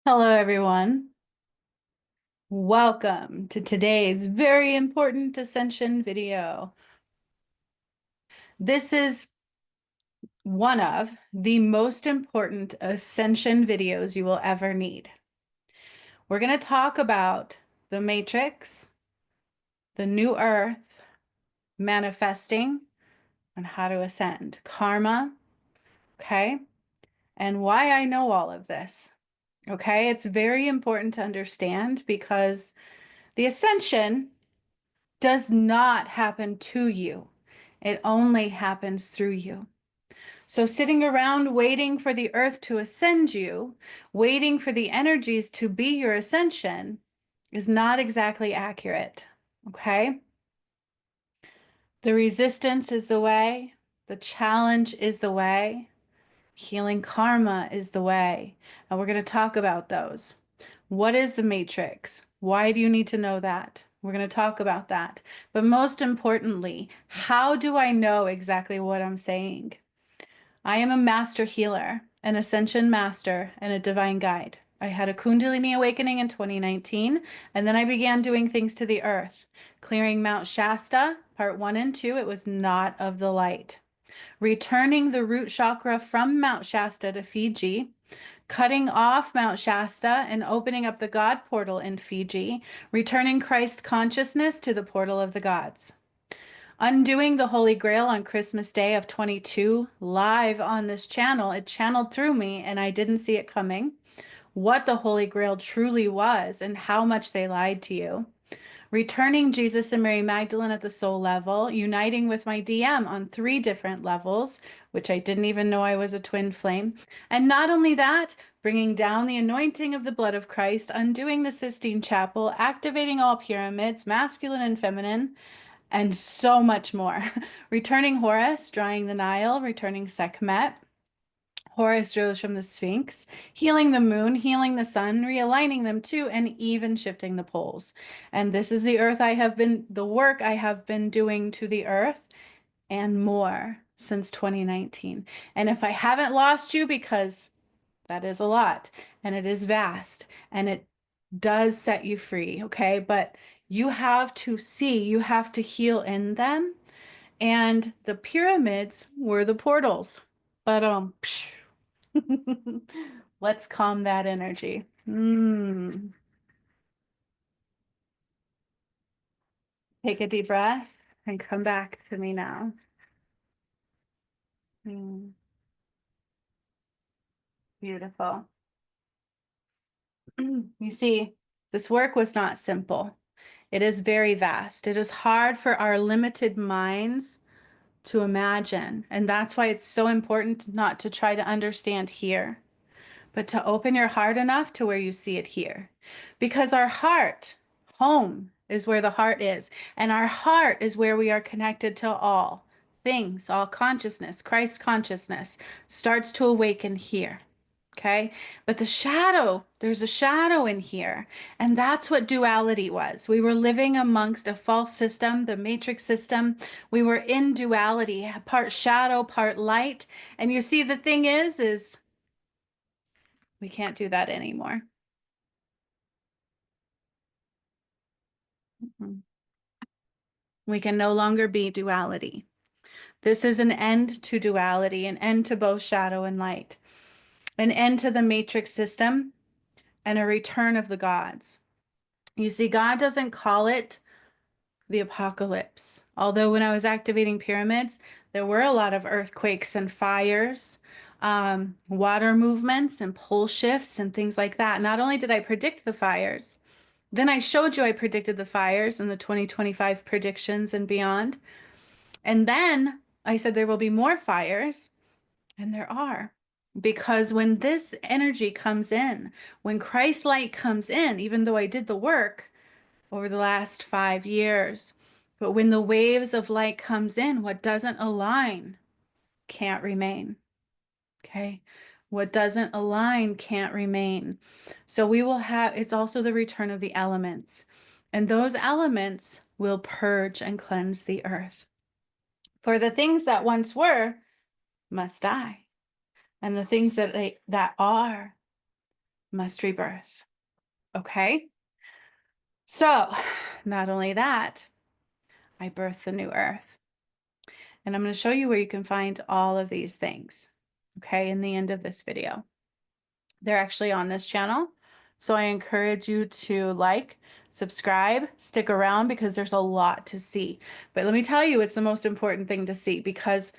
Hello, everyone. Welcome to today's very important ascension video. This is one of the most important ascension videos you will ever need. We're going to talk about the matrix, the new earth, manifesting, and how to ascend, karma, okay, and why I know all of this. Okay, it's very important to understand because the ascension does not happen to you. It only happens through you. So sitting around waiting for the earth to ascend you, waiting for the energies to be your ascension is not exactly accurate. Okay? The resistance is the way. The challenge is the way. Healing karma is the way. And we're going to talk about those. What is the matrix? Why do you need to know that? We're going to talk about that. But most importantly, how do I know exactly what I'm saying? I am a master healer, an ascension master, and a divine guide. I had a Kundalini awakening in 2019, and then I began doing things to the earth, clearing Mount Shasta, part 1 and 2. It was not of the light. Returning the root chakra from Mount Shasta to Fiji, cutting off Mount Shasta and opening up the God portal in Fiji, returning Christ consciousness to the portal of the gods. Undoing the Holy Grail on Christmas Day of 22 live on this channel. It channeled through me and I didn't see it coming. What the Holy Grail truly was and how much they lied to you. Returning Jesus and Mary Magdalene at the soul level, uniting with my DM on 3 different levels, which I didn't even know I was a twin flame. And not only that, bringing down the anointing of the blood of Christ, undoing the Sistine Chapel, activating all pyramids, masculine and feminine, and so much more. Returning Horus, drying the Nile, returning Sekhmet. Horus rose from the Sphinx, healing the moon, healing the sun, realigning them too, and even shifting the poles. And this is the work I have been doing to the earth and more since 2019. And if I haven't lost you, because that is a lot and it is vast and it does set you free, okay? But you have to see, you have to heal in them. And the pyramids were the portals. But let's calm that energy. Take a deep breath and come back to me now. Mm. Beautiful. You see, this work was not simple. It is very vast. It is hard for our limited minds to imagine. And that's why it's so important not to try to understand here, but to open your heart enough to where you see it here. Because our heart, home, is where the heart is. And our heart is where we are connected to all things, all consciousness, Christ consciousness starts to awaken here. Okay. But there's a shadow in here. And that's what duality was. We were living amongst a false system, the matrix system. We were in duality, part shadow, part light. And you see, the thing is we can't do that anymore. Mhm. We can no longer be duality. This is an end to duality, an end to both shadow and light, an end to the matrix system, and a return of the gods. You see, God doesn't call it the apocalypse. Although when I was activating pyramids, there were a lot of earthquakes and fires, water movements and pole shifts and things like that. Not only did I predict the fires, then I showed you I predicted the fires and the 2025 predictions and beyond. And then I said there will be more fires, and there are. Because when this energy comes in, when Christ light comes in, even though I did the work over the last 5 years, but when the waves of light comes in, what doesn't align can't remain. Okay. What doesn't align can't remain. So it's also the return of the elements. And those elements will purge and cleanse the earth. For the things that once were must die. And the things that are must rebirth. Okay? So, not only that, I birthed the new earth. And I'm going to show you where you can find all of these things, okay, in the end of this video. They're actually on this channel. So I encourage you to like, subscribe, stick around because there's a lot to see. But let me tell you, it's the most important thing to see because,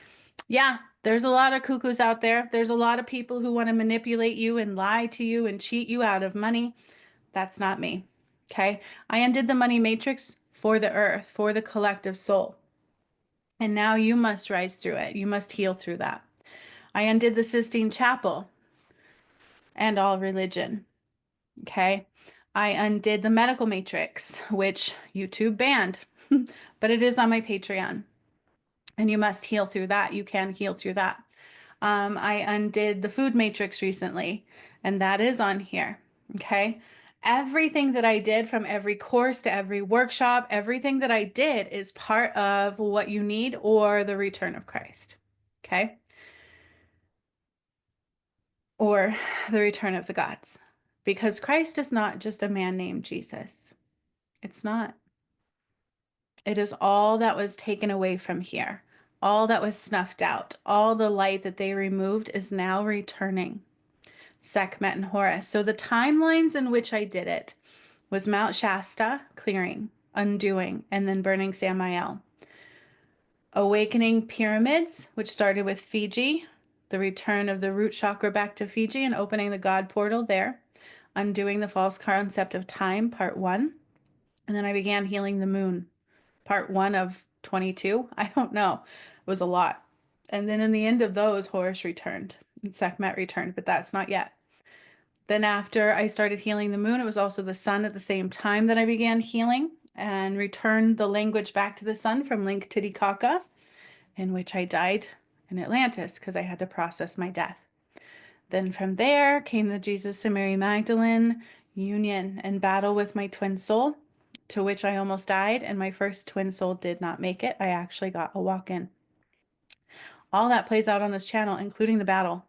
yeah, there's a lot of cuckoos out there. There's a lot of people who want to manipulate you and lie to you and cheat you out of money. That's not me. Okay. I undid the money matrix for the earth, for the collective soul. And now you must rise through it. You must heal through that. I undid the Sistine Chapel and all religion. Okay. I undid the medical matrix, which YouTube banned, but it is on my Patreon. And you must heal through that. You can heal through that. I undid the food matrix recently, and that is on here. Okay. Everything that I did from every course to every workshop, everything that I did is part of what you need or the return of Christ. Okay. Or the return of the gods. Because Christ is not just a man named Jesus. It's not. It is all that was taken away from here. All that was snuffed out. All the light that they removed is now returning. Sekhmet and Horus. So the timelines in which I did it was Mount Shasta, clearing, undoing, and then burning Samael. Awakening pyramids, which started with Fiji, the return of the root chakra back to Fiji and opening the God portal there. Undoing the false concept of time, part 1. And then I began healing the moon, part 1 of 22. I don't know. It was a lot. And then in the end of those, Horus returned and Sekhmet returned, but that's not yet. Then after I started healing the moon, it was also the sun at the same time that I began healing and returned the language back to the sun from Link Titicaca, in which I died in Atlantis because I had to process my death. Then from there came the Jesus and Mary Magdalene union and battle with my twin soul, to which I almost died, and my first twin soul did not make it. I actually got a walk-in. All that plays out on this channel, including the battle.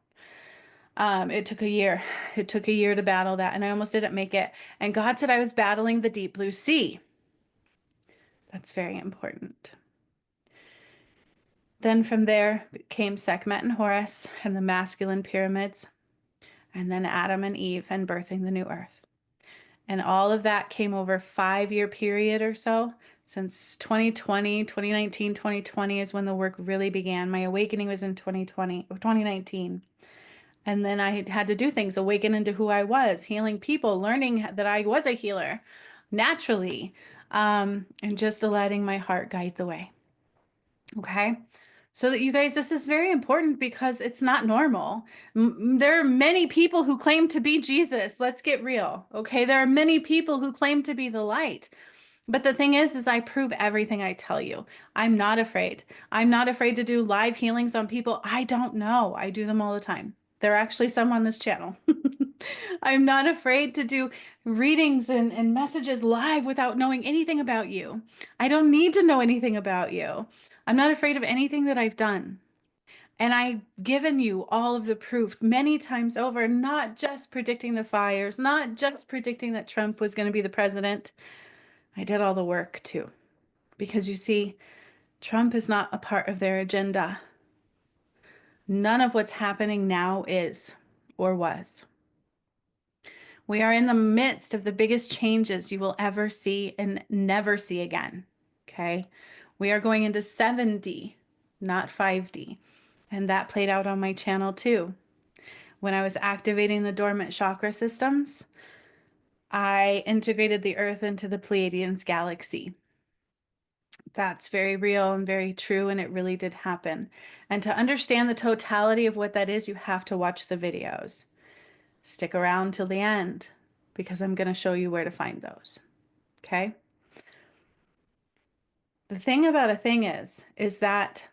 It took a year. It took a year to battle that, and I almost didn't make it. And God said I was battling the deep blue sea. That's very important. Then from there came Sekhmet and Horus and the masculine pyramids, and then Adam and Eve and birthing the new earth. And all of that came over a 5-year period or so. Since 2020, 2019, 2020 is when the work really began. My awakening was in 2020 or 2019. And then I had to do things, awaken into who I was, healing people, learning that I was a healer naturally, and just letting my heart guide the way. Okay. So that you guys, this is very important because it's not normal. There are many people who claim to be Jesus. Let's get real. Okay. There are many people who claim to be the light. But the thing is I prove everything I tell you. I'm not afraid. I'm not afraid to do live healings on people I don't know. I do them all the time. There are actually some on this channel. I'm not afraid to do readings and messages live without knowing anything about you. I don't need to know anything about you. I'm not afraid of anything that I've done. And I've given you all of the proof many times over, not just predicting the fires, not just predicting that Trump was going to be the president. I did all the work too. Because you see, Trump is not a part of their agenda. None of what's happening now is or was. We are in the midst of the biggest changes you will ever see and never see again. Okay. We are going into 7D, not 5D. And that played out on my channel too. When I was activating the dormant chakra systems, I integrated the Earth into the Pleiadians galaxy. That's very real and very true, and it really did happen. And to understand the totality of what that is, you have to watch the videos. Stick around till the end because I'm going to show you where to find those. Okay? The thing about a thing is that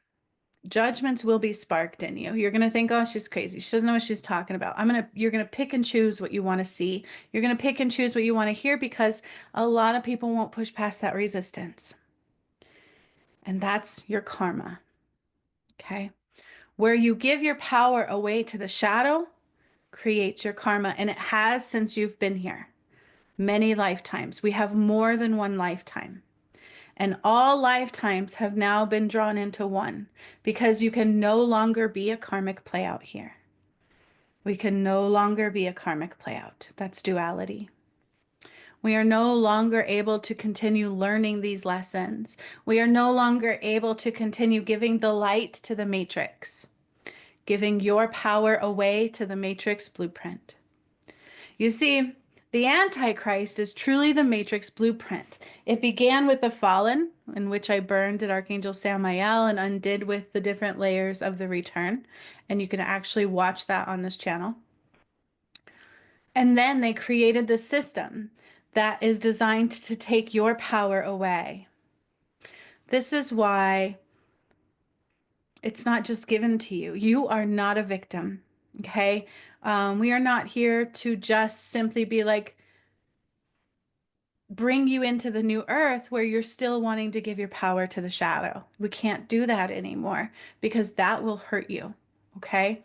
judgments will be sparked in you. You're going to think, oh, she's crazy. She doesn't know what she's talking about. You're going to pick and choose what you want to see. You're going to pick and choose what you want to hear because a lot of people won't push past that resistance. And that's your karma. Okay? Where you give your power away to the shadow, creates your karma, and it has since you've been here. Many lifetimes. We have more than one lifetime. And all lifetimes have now been drawn into one because you can no longer be a karmic play out here. We can no longer be a karmic play out. That's duality. We are no longer able to continue learning these lessons. We are no longer able to continue giving the light to the matrix, giving your power away to the matrix blueprint. You see, the Antichrist is truly the matrix blueprint. It began with the fallen, in which I burned at Archangel Samael and undid with the different layers of the return. And you can actually watch that on this channel. And then they created the system that is designed to take your power away. This is why it's not just given to you. You are not a victim, okay? We are not here to just simply be like, bring you into the new earth where you're still wanting to give your power to the shadow. We can't do that anymore because that will hurt you, okay?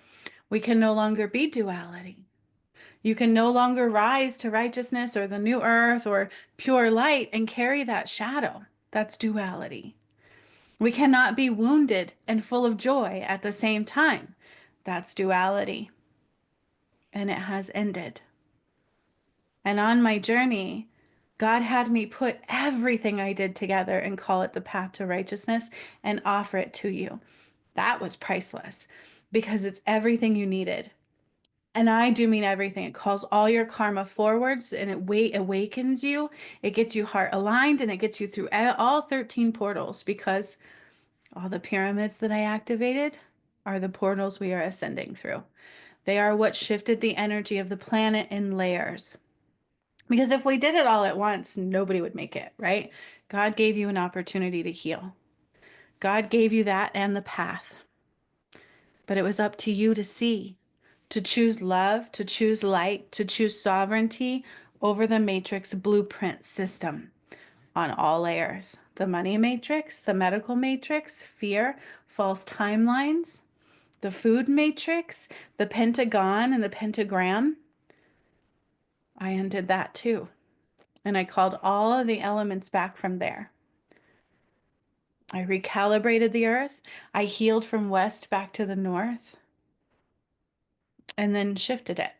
We can no longer be duality. You can no longer rise to righteousness or the new earth or pure light and carry that shadow. That's duality. We cannot be wounded and full of joy at the same time. That's duality. And it has ended. And on my journey, God had me put everything I did together and call it the path to righteousness and offer it to you. That was priceless because it's everything you needed. And I do mean everything. It calls all your karma forwards and it awakens you. It gets you heart aligned and it gets you through all 13 portals because all the pyramids that I activated are the portals we are ascending through. They are what shifted the energy of the planet in layers. Because if we did it all at once, nobody would make it, right? God gave you an opportunity to heal. God gave you that and the path. But it was up to you to see, to choose love, to choose light, to choose sovereignty over the matrix blueprint system on all layers. The money matrix, the medical matrix, fear, false timelines, the food matrix, the pentagon and the pentagram. I undid that too. And I called all of the elements back from there. I recalibrated the earth. I healed from west back to the north and then shifted it.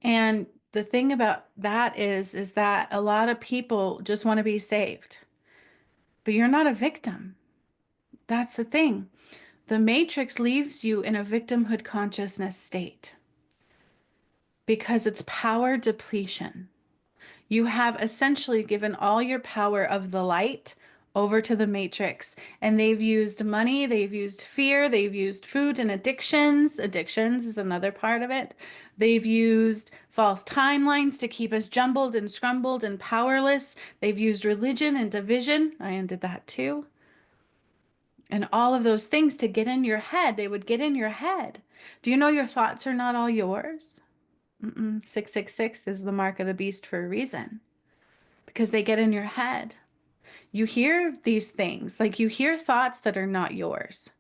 And the thing about that is that a lot of people just want to be saved, but you're not a victim. That's the thing. The matrix leaves you in a victimhood consciousness state because it's power depletion. You have essentially given all your power of the light over to the matrix, and they've used money, they've used fear, they've used food and addictions. Addictions is another part of it. They've used false timelines to keep us jumbled and scrambled and powerless. They've used religion and division. I undid that too. And all of those things to get in your head. They would get in your head. Do you know your thoughts are not all yours? 666 is the mark of the beast for a reason because they get in your head. You hear these things, like you hear thoughts that are not yours.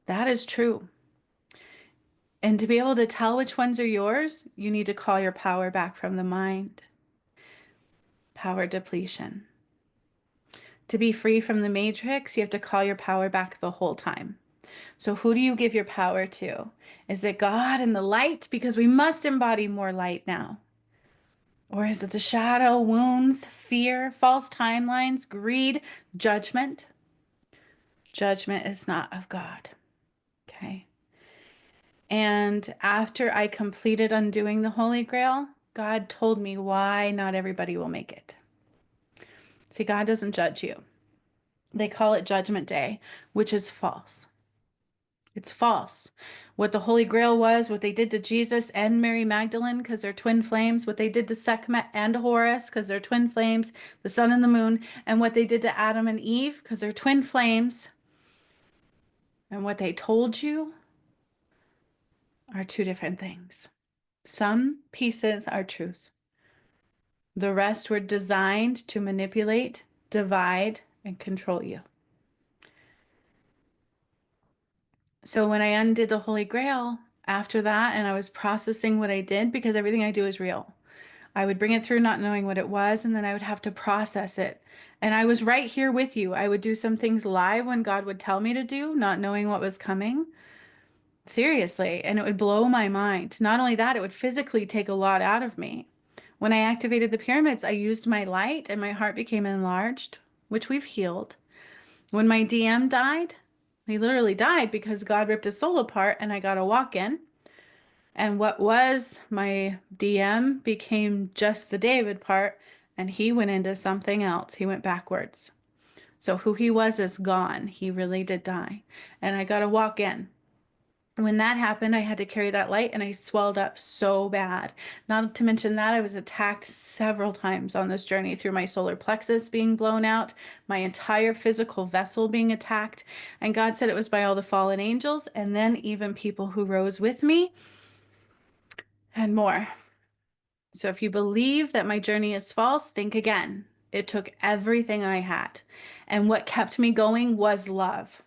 That is true. And to be able to tell which ones are yours, you need to call your power back from the mind. Power depletion. To be free from the matrix, you have to call your power back the whole time. So who do you give your power to? Is it God and the light? Because we must embody more light now. Or is it the shadow, wounds, fear, false timelines, greed, judgment? Judgment is not of God. Okay. And after I completed undoing the Holy Grail, God told me why not everybody will make it. See, God doesn't judge you. They call it Judgment Day, which is false. It's false. What the Holy Grail was, what they did to Jesus and Mary Magdalene, because they're twin flames, what they did to Sekhmet and Horus, because they're twin flames, the sun and the moon, and what they did to Adam and Eve, because they're twin flames, and what they told you are two different things. Some pieces are truth. The rest were designed to manipulate, divide, and control you. So when I undid the Holy Grail after that, and I was processing what I did, because everything I do is real, I would bring it through not knowing what it was, and then I would have to process it. And I was right here with you. I would do some things live when God would tell me to do, not knowing what was coming. Seriously. And it would blow my mind. Not only that, it would physically take a lot out of me. When I activated the pyramids, I used my light and my heart became enlarged, which we've healed. When my DM died, he literally died because God ripped his soul apart and I got a walk in. And what was my DM became just the David part, and he went into something else. He went backwards. So who he was is gone. He really did die. And I got to walk in. When that happened, I had to carry that light and I swelled up so bad. Not to mention that I was attacked several times on this journey through my solar plexus being blown out, my entire physical vessel being attacked. And God said it was by all the fallen angels and then even people who rose with me and more. So if you believe that my journey is false, think again. It took everything I had. And what kept me going was love.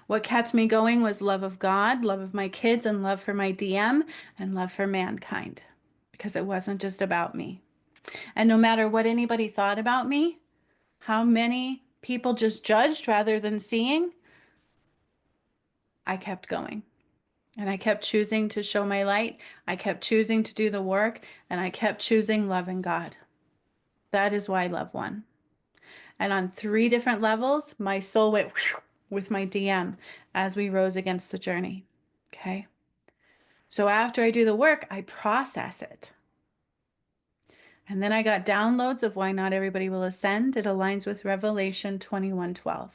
What kept me going was love of God, love of my kids, and love for my DM, and love for mankind. Because it wasn't just about me. And no matter what anybody thought about me, how many people just judged rather than seeing, I kept going. And I kept choosing to show my light. I kept choosing to do the work. And I kept choosing love and God. That is why love won. And on 3 different levels, my soul went with my DM as we rose against the journey. Okay. So after I do the work, I process it. And then I got downloads of why not everybody will ascend. It aligns with Revelation 21:12.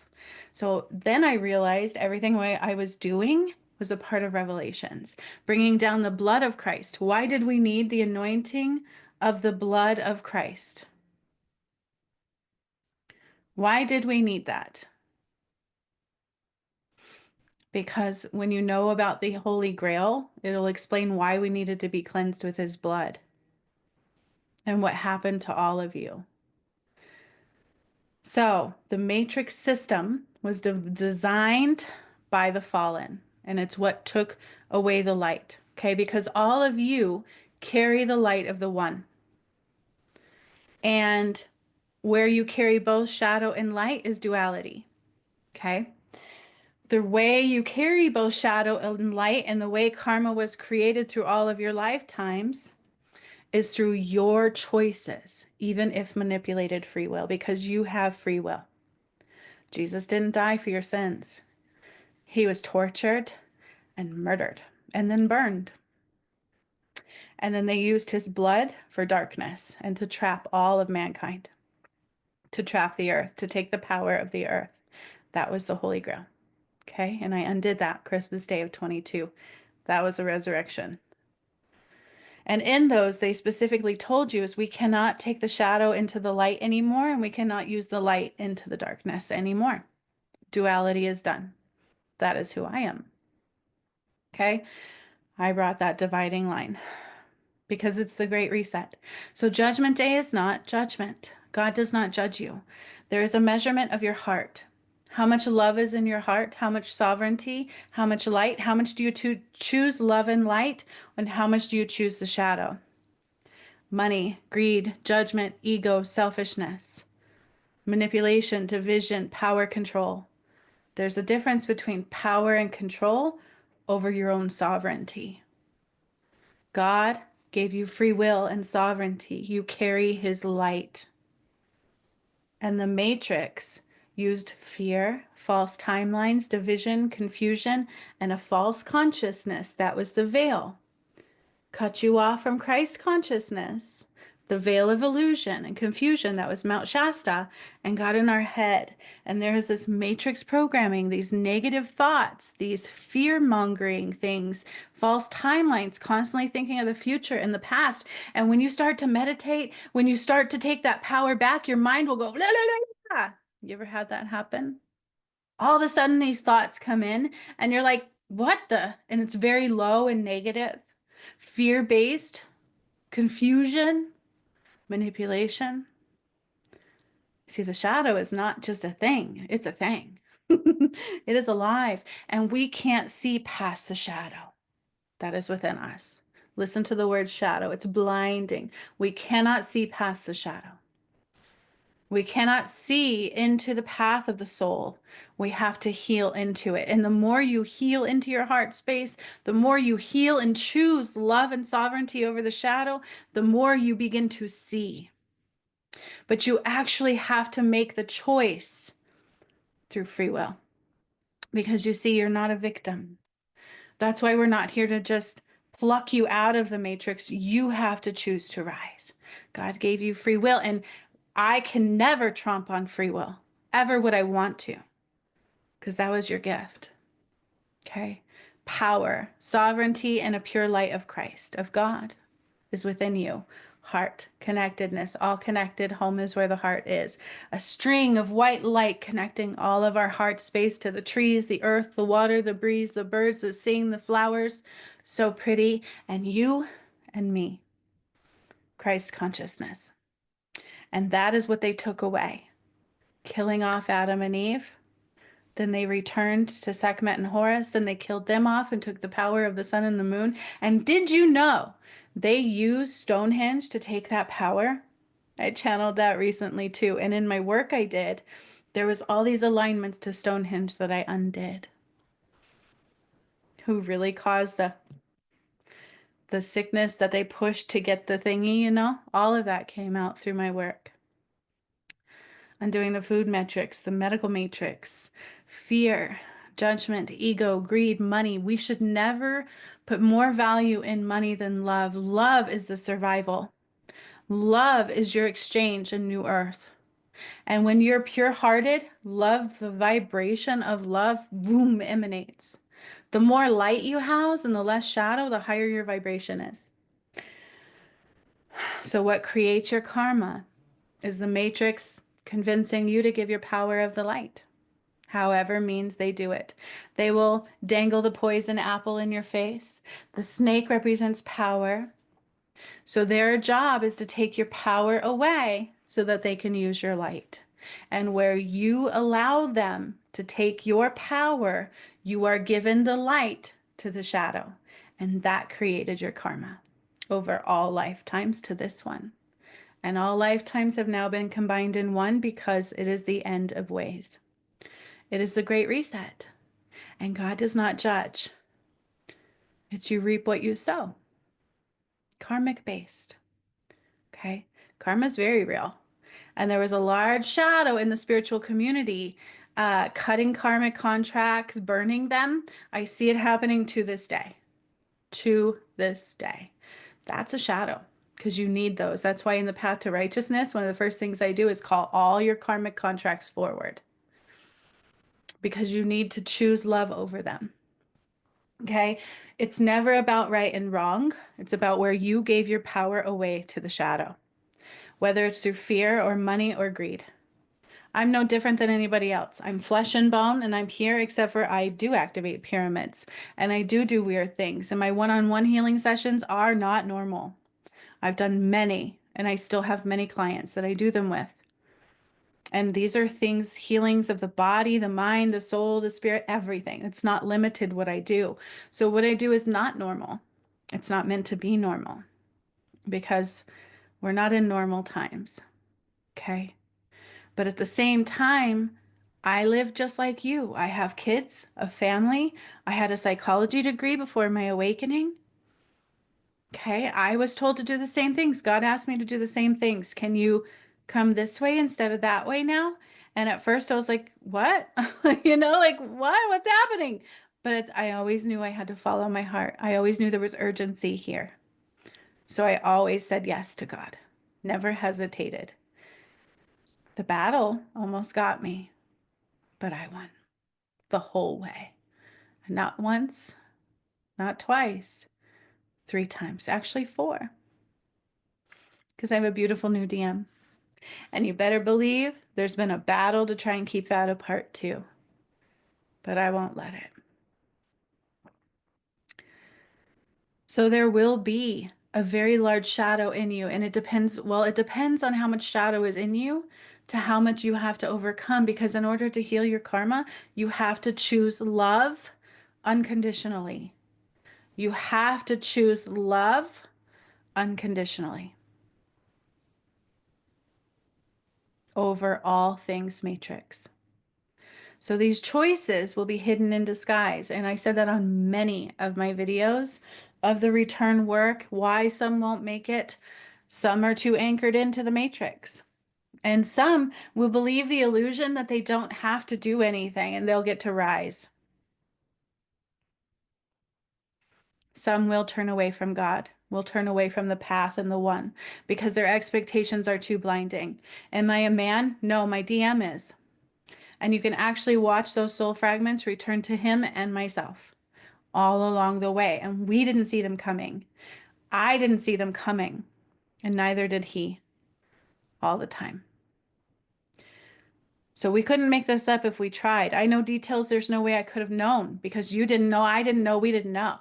So then I realized everything I was doing was a part of Revelations, bringing down the blood of Christ. Why did we need the anointing of the blood of Christ? Why did we need that? Because when you know about the Holy Grail, it'll explain why we needed to be cleansed with his blood and what happened to all of you. So the matrix system was designed by the fallen, and it's what took away the light. Okay, because all of you carry the light of the one. And where you carry both shadow and light is duality. Okay. The way you carry both shadow and light and the way karma was created through all of your lifetimes is through your choices, even if manipulated free will, because you have free will. Jesus didn't die for your sins. He was tortured and murdered and then burned. And then they used his blood for darkness and to trap all of mankind, to trap the earth, to take the power of the earth. That was the Holy Grail. Okay. And I undid that Christmas Day of 22. That was the resurrection. And in those, they specifically told you is we cannot take the shadow into the light anymore, and we cannot use the light into the darkness anymore. Duality is done. That is who I am. Okay. I brought that dividing line because it's the Great Reset. So Judgment Day is not judgment. God does not judge you. There is a measurement of your heart. How much love is in your heart? How much sovereignty? How much light? How much do you choose love and light? And how much do you choose the shadow? Money, greed, judgment, ego, selfishness, manipulation, division, power, control. There's a difference between power and control over your own sovereignty. God gave you free will and sovereignty. You carry his light. And the matrix used fear, false timelines, division, confusion, and a false consciousness. That was the veil. Cut you off from Christ consciousness, the veil of illusion and confusion that was Mount Shasta, and got in our head. And there's this matrix programming, these negative thoughts, these fear-mongering things, false timelines, constantly thinking of the future and the past. And when you start to meditate, when you start to take that power back, your mind will go, la, la, la, la. You ever had that happen? All of a sudden, these thoughts come in, and you're like, what the? And it's very low and negative, fear-based, confusion, manipulation. See, the shadow is not just a thing, it's a thing. It is alive, and we can't see past the shadow that is within us. Listen to the word shadow. It's blinding. We cannot see past the shadow. We cannot see into the path of the soul. We have to heal into it. And the more you heal into your heart space, the more you heal and choose love and sovereignty over the shadow, the more you begin to see. But you actually have to make the choice through free will, because you see, you're not a victim. That's why we're not here to just pluck you out of the matrix. You have to choose to rise. God gave you free will, and I can never trump on free will. Ever would I want to, because that was your gift. Okay? Power, sovereignty, and a pure light of Christ, of God, is within you. Heart, connectedness, all connected. Home is where the heart is. A string of white light connecting all of our heart space to the trees, the earth, the water, the breeze, the birds that sing, the flowers. So pretty. And you and me. Christ consciousness. And that is what they took away, killing off Adam and Eve. Then they returned to Sekhmet and Horus. Then they killed them off and took the power of the sun and the moon. And did you know they used Stonehenge to take that power? I channeled that recently too. And in my work I did, there was all these alignments to Stonehenge that I undid. Who really caused the sickness that they pushed to get the thingy, you know? All of that came out through my work. Undoing the food metrics, the medical matrix, fear, judgment, ego, greed, money. We should never put more value in money than love. Love is the survival. Love is your exchange in new earth. And when you're pure-hearted, love, the vibration of love, boom, emanates. The more light you house and the less shadow, the higher your vibration is. So what creates your karma is the matrix convincing you to give your power of the light. However means they do it. They will dangle the poison apple in your face. The snake represents power. So their job is to take your power away so that they can use your light. And where you allow them to take your power, you are given the light to the shadow. And that created your karma over all lifetimes to this one. And all lifetimes have now been combined in one because it is the end of ways. It is the great reset. And God does not judge. It's you reap what you sow. Karmic based. Okay? Karma is very real. And there was a large shadow in the spiritual community, cutting karmic contracts, burning them. I see it happening to this day. To this day. That's a shadow, because you need those. That's why in the path to righteousness, one of the first things I do is call all your karmic contracts forward, because you need to choose love over them. Okay? It's never about right and wrong. It's about where you gave your power away to the shadow, whether it's through fear or money or greed. I'm no different than anybody else. I'm flesh and bone, and I'm here, except for I do activate pyramids and I do weird things. And my one-on-one healing sessions are not normal. I've done many, and I still have many clients that I do them with. And these are things, healings of the body, the mind, the soul, the spirit, everything. It's not limited what I do. So what I do is not normal. It's not meant to be normal, because we're not in normal times. Okay. But at the same time, I live just like you. I have kids, a family. I had a psychology degree before my awakening. Okay, I was told to do the same things. God asked me to do the same things. Can you come this way instead of that way now? And at first I was like, what? You know, like, what? What's happening? But I always knew I had to follow my heart. I always knew there was urgency here. So I always said yes to God, never hesitated. The battle almost got me, but I won the whole way. Not once, not twice, 3 times, actually 4, because I have a beautiful new DM. And you better believe there's been a battle to try and keep that apart too. But I won't let it. So there will be a very large shadow in you. And it depends, well, it depends on how much shadow is in you to how much you have to overcome. Because in order to heal your karma, you have to choose love unconditionally. You have to choose love unconditionally over all things matrix. So these choices will be hidden in disguise. And I said that on many of my videos of the return work, why some won't make it. Some are too anchored into the matrix. And some will believe the illusion that they don't have to do anything and they'll get to rise. Some will turn away from God, will turn away from the path and the one because their expectations are too blinding. Am I a man? No, my DM is. And you can actually watch those soul fragments return to him and myself all along the way. And we didn't see them coming. I didn't see them coming, and neither did he all the time. So we couldn't make this up if we tried. I know details there's no way I could have known because you didn't know, I didn't know, we didn't know.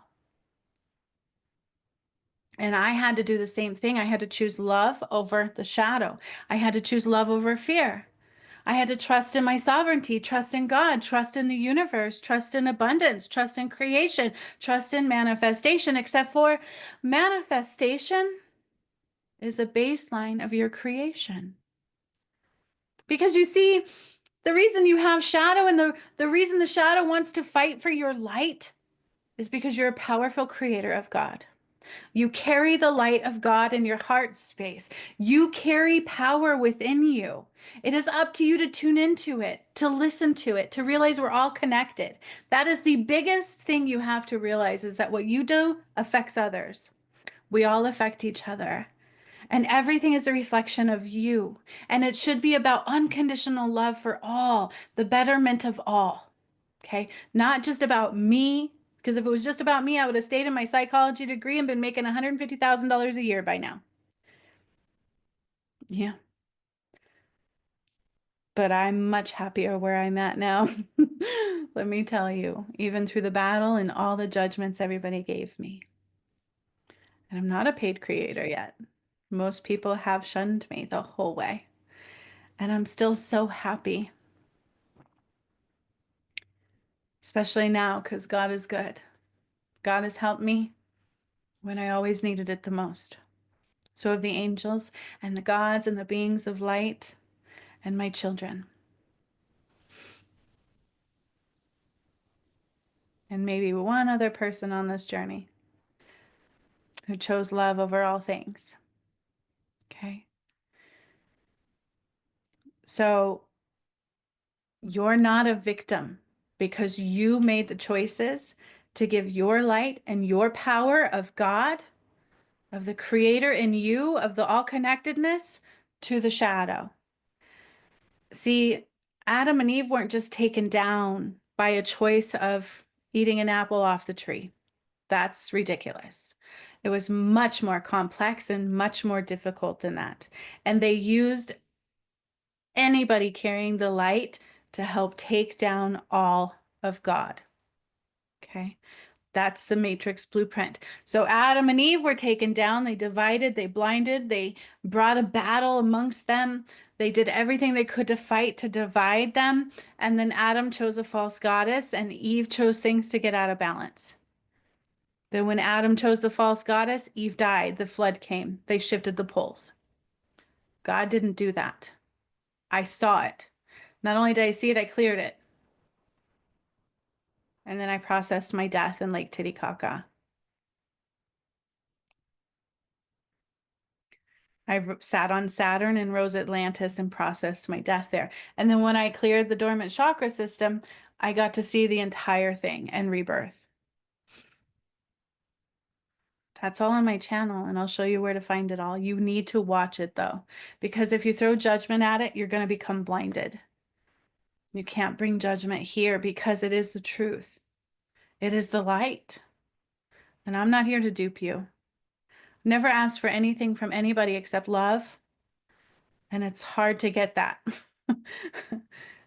And I had to do the same thing. I had to choose love over the shadow. I had to choose love over fear. I had to trust in my sovereignty, trust in God, trust in the universe, trust in abundance, trust in creation, trust in manifestation, except for manifestation is a baseline of your creation. Because you see, the reason you have shadow and the reason the shadow wants to fight for your light is because you're a powerful creator of God. You carry the light of God in your heart space. You carry power within you. It is up to you to tune into it, to listen to it, to realize we're all connected. That is the biggest thing you have to realize is that what you do affects others. We all affect each other. And everything is a reflection of you. And it should be about unconditional love for all, the betterment of all. Okay? Not just about me, because if it was just about me, I would have stayed in my psychology degree and been making $150,000 a year by now. Yeah. But I'm much happier where I'm at now. Let me tell you, even through the battle and all the judgments everybody gave me. And I'm not a paid creator yet. Most people have shunned me the whole way. And I'm still so happy, especially now because God is good. God has helped me when I always needed it the most. So have the angels and the gods and the beings of light and my children. And maybe one other person on this journey who chose love over all things. Okay. So you're not a victim because you made the choices to give your light and your power of God, of the creator in you, of the all connectedness to the shadow. See, Adam and Eve weren't just taken down by a choice of eating an apple off the tree. That's ridiculous. It was much more complex and much more difficult than that. And they used anybody carrying the light to help take down all of God. Okay. That's the matrix blueprint. So Adam and Eve were taken down. They divided, they blinded, they brought a battle amongst them. They did everything they could to fight to divide them. And then Adam chose a false goddess and Eve chose things to get out of balance. Then when Adam chose the false goddess, Eve died. The flood came. They shifted the poles. God didn't do that. I saw it. Not only did I see it, I cleared it. And then I processed my death in Lake Titicaca. I sat on Saturn and rose Atlantis and processed my death there. And then when I cleared the dormant chakra system, I got to see the entire thing and rebirth. That's all on my channel, and I'll show you where to find it all. You need to watch it though, because if you throw judgment at it, you're going to become blinded. You can't bring judgment here because it is the truth. It is the light. And I'm not here to dupe you. Never asked for anything from anybody except love. And it's hard to get that.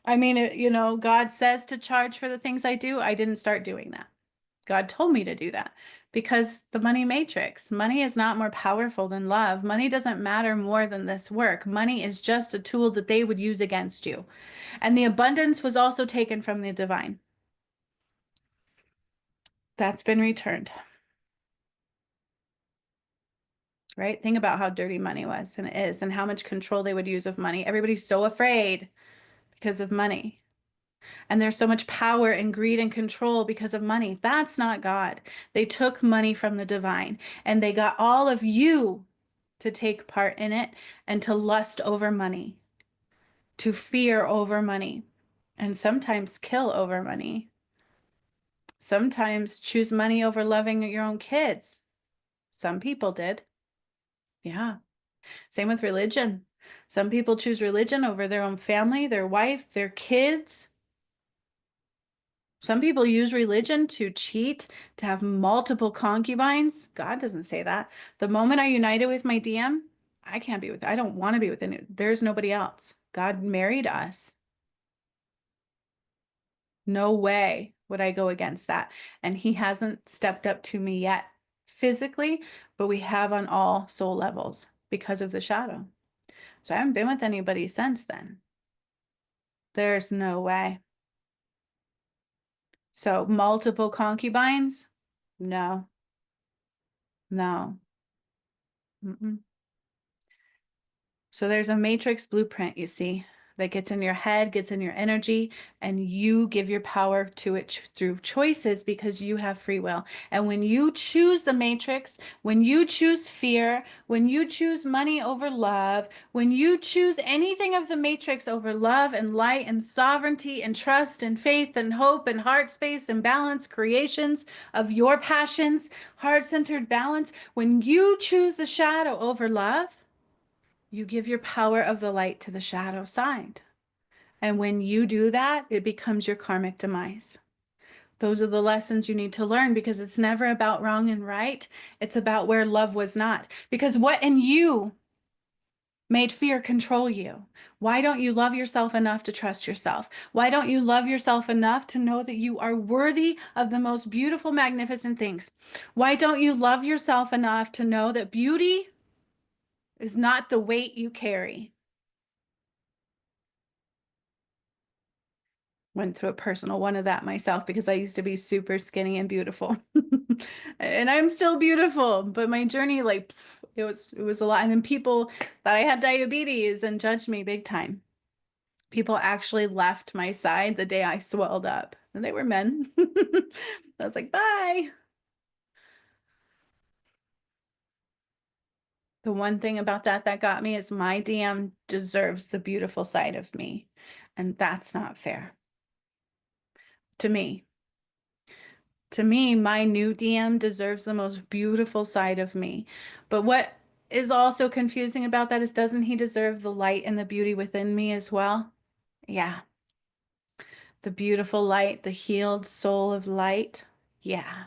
I mean, God says to charge for the things I do. I didn't start doing that. God told me to do that because the money matrix, money is not more powerful than love. Money doesn't matter more than this work. Money is just a tool that they would use against you. And the abundance was also taken from the divine. That's been returned. Right? Think about how dirty money was and is and how much control they would use of money. Everybody's so afraid because of money. And there's so much power and greed and control because of money. That's not God. They took money from the divine and they got all of you to take part in it and to lust over money, to fear over money, and sometimes kill over money. Sometimes choose money over loving your own kids. Some people did. Yeah. Same with religion. Some people choose religion over their own family, their wife, their kids. Some people use religion to cheat, to have multiple concubines. God doesn't say that. The moment I united with my DM, I can't be with, I don't want to be with any, there's nobody else. God married us. No way would I go against that. And he hasn't stepped up to me yet physically, but we have on all soul levels because of the shadow. So I haven't been with anybody since then. There's no way. So multiple concubines? No, no. Mm-mm. So there's a matrix blueprint, you see, that gets in your head, gets in your energy, and you give your power to it through choices because you have free will. And when you choose the matrix, when you choose fear, when you choose money over love, when you choose anything of the matrix over love and light and sovereignty and trust and faith and hope and heart space and balance, creations of your passions, heart-centered balance, when you choose the shadow over love, you give your power of the light to the shadow side. And when you do that, it becomes your karmic demise. Those are the lessons you need to learn because it's never about wrong and right. It's about where love was not. Because what in you made fear control you? Why don't you love yourself enough to trust yourself? Why don't you love yourself enough to know that you are worthy of the most beautiful, magnificent things? Why don't you love yourself enough to know that beauty is not the weight you carry? Went through a personal one of that myself because I used to be super skinny and beautiful. And I'm still beautiful, but my journey, like, it was a lot. And then people thought I had diabetes and judged me big time. People actually left my side the day I swelled up, and they were men. I was like, bye. The one thing about that got me is my DM deserves the beautiful side of me, and that's not fair to me. To me, my new DM deserves the most beautiful side of me. But what is also confusing about that is, doesn't he deserve the light and the beauty within me as well? Yeah. The beautiful light, the healed soul of light. Yeah.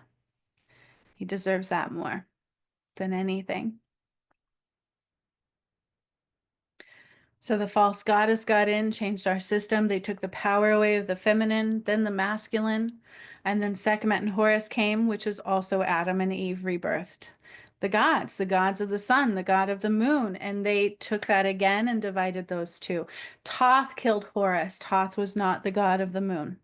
He deserves that more than anything. So the false goddess got in, changed our system. They took the power away of the feminine, then the masculine. And then Sekhmet and Horus came, which is also Adam and Eve rebirthed. The gods of the sun, the god of the moon. And they took that again and divided those two. Thoth killed Horus. Thoth was not the god of the moon.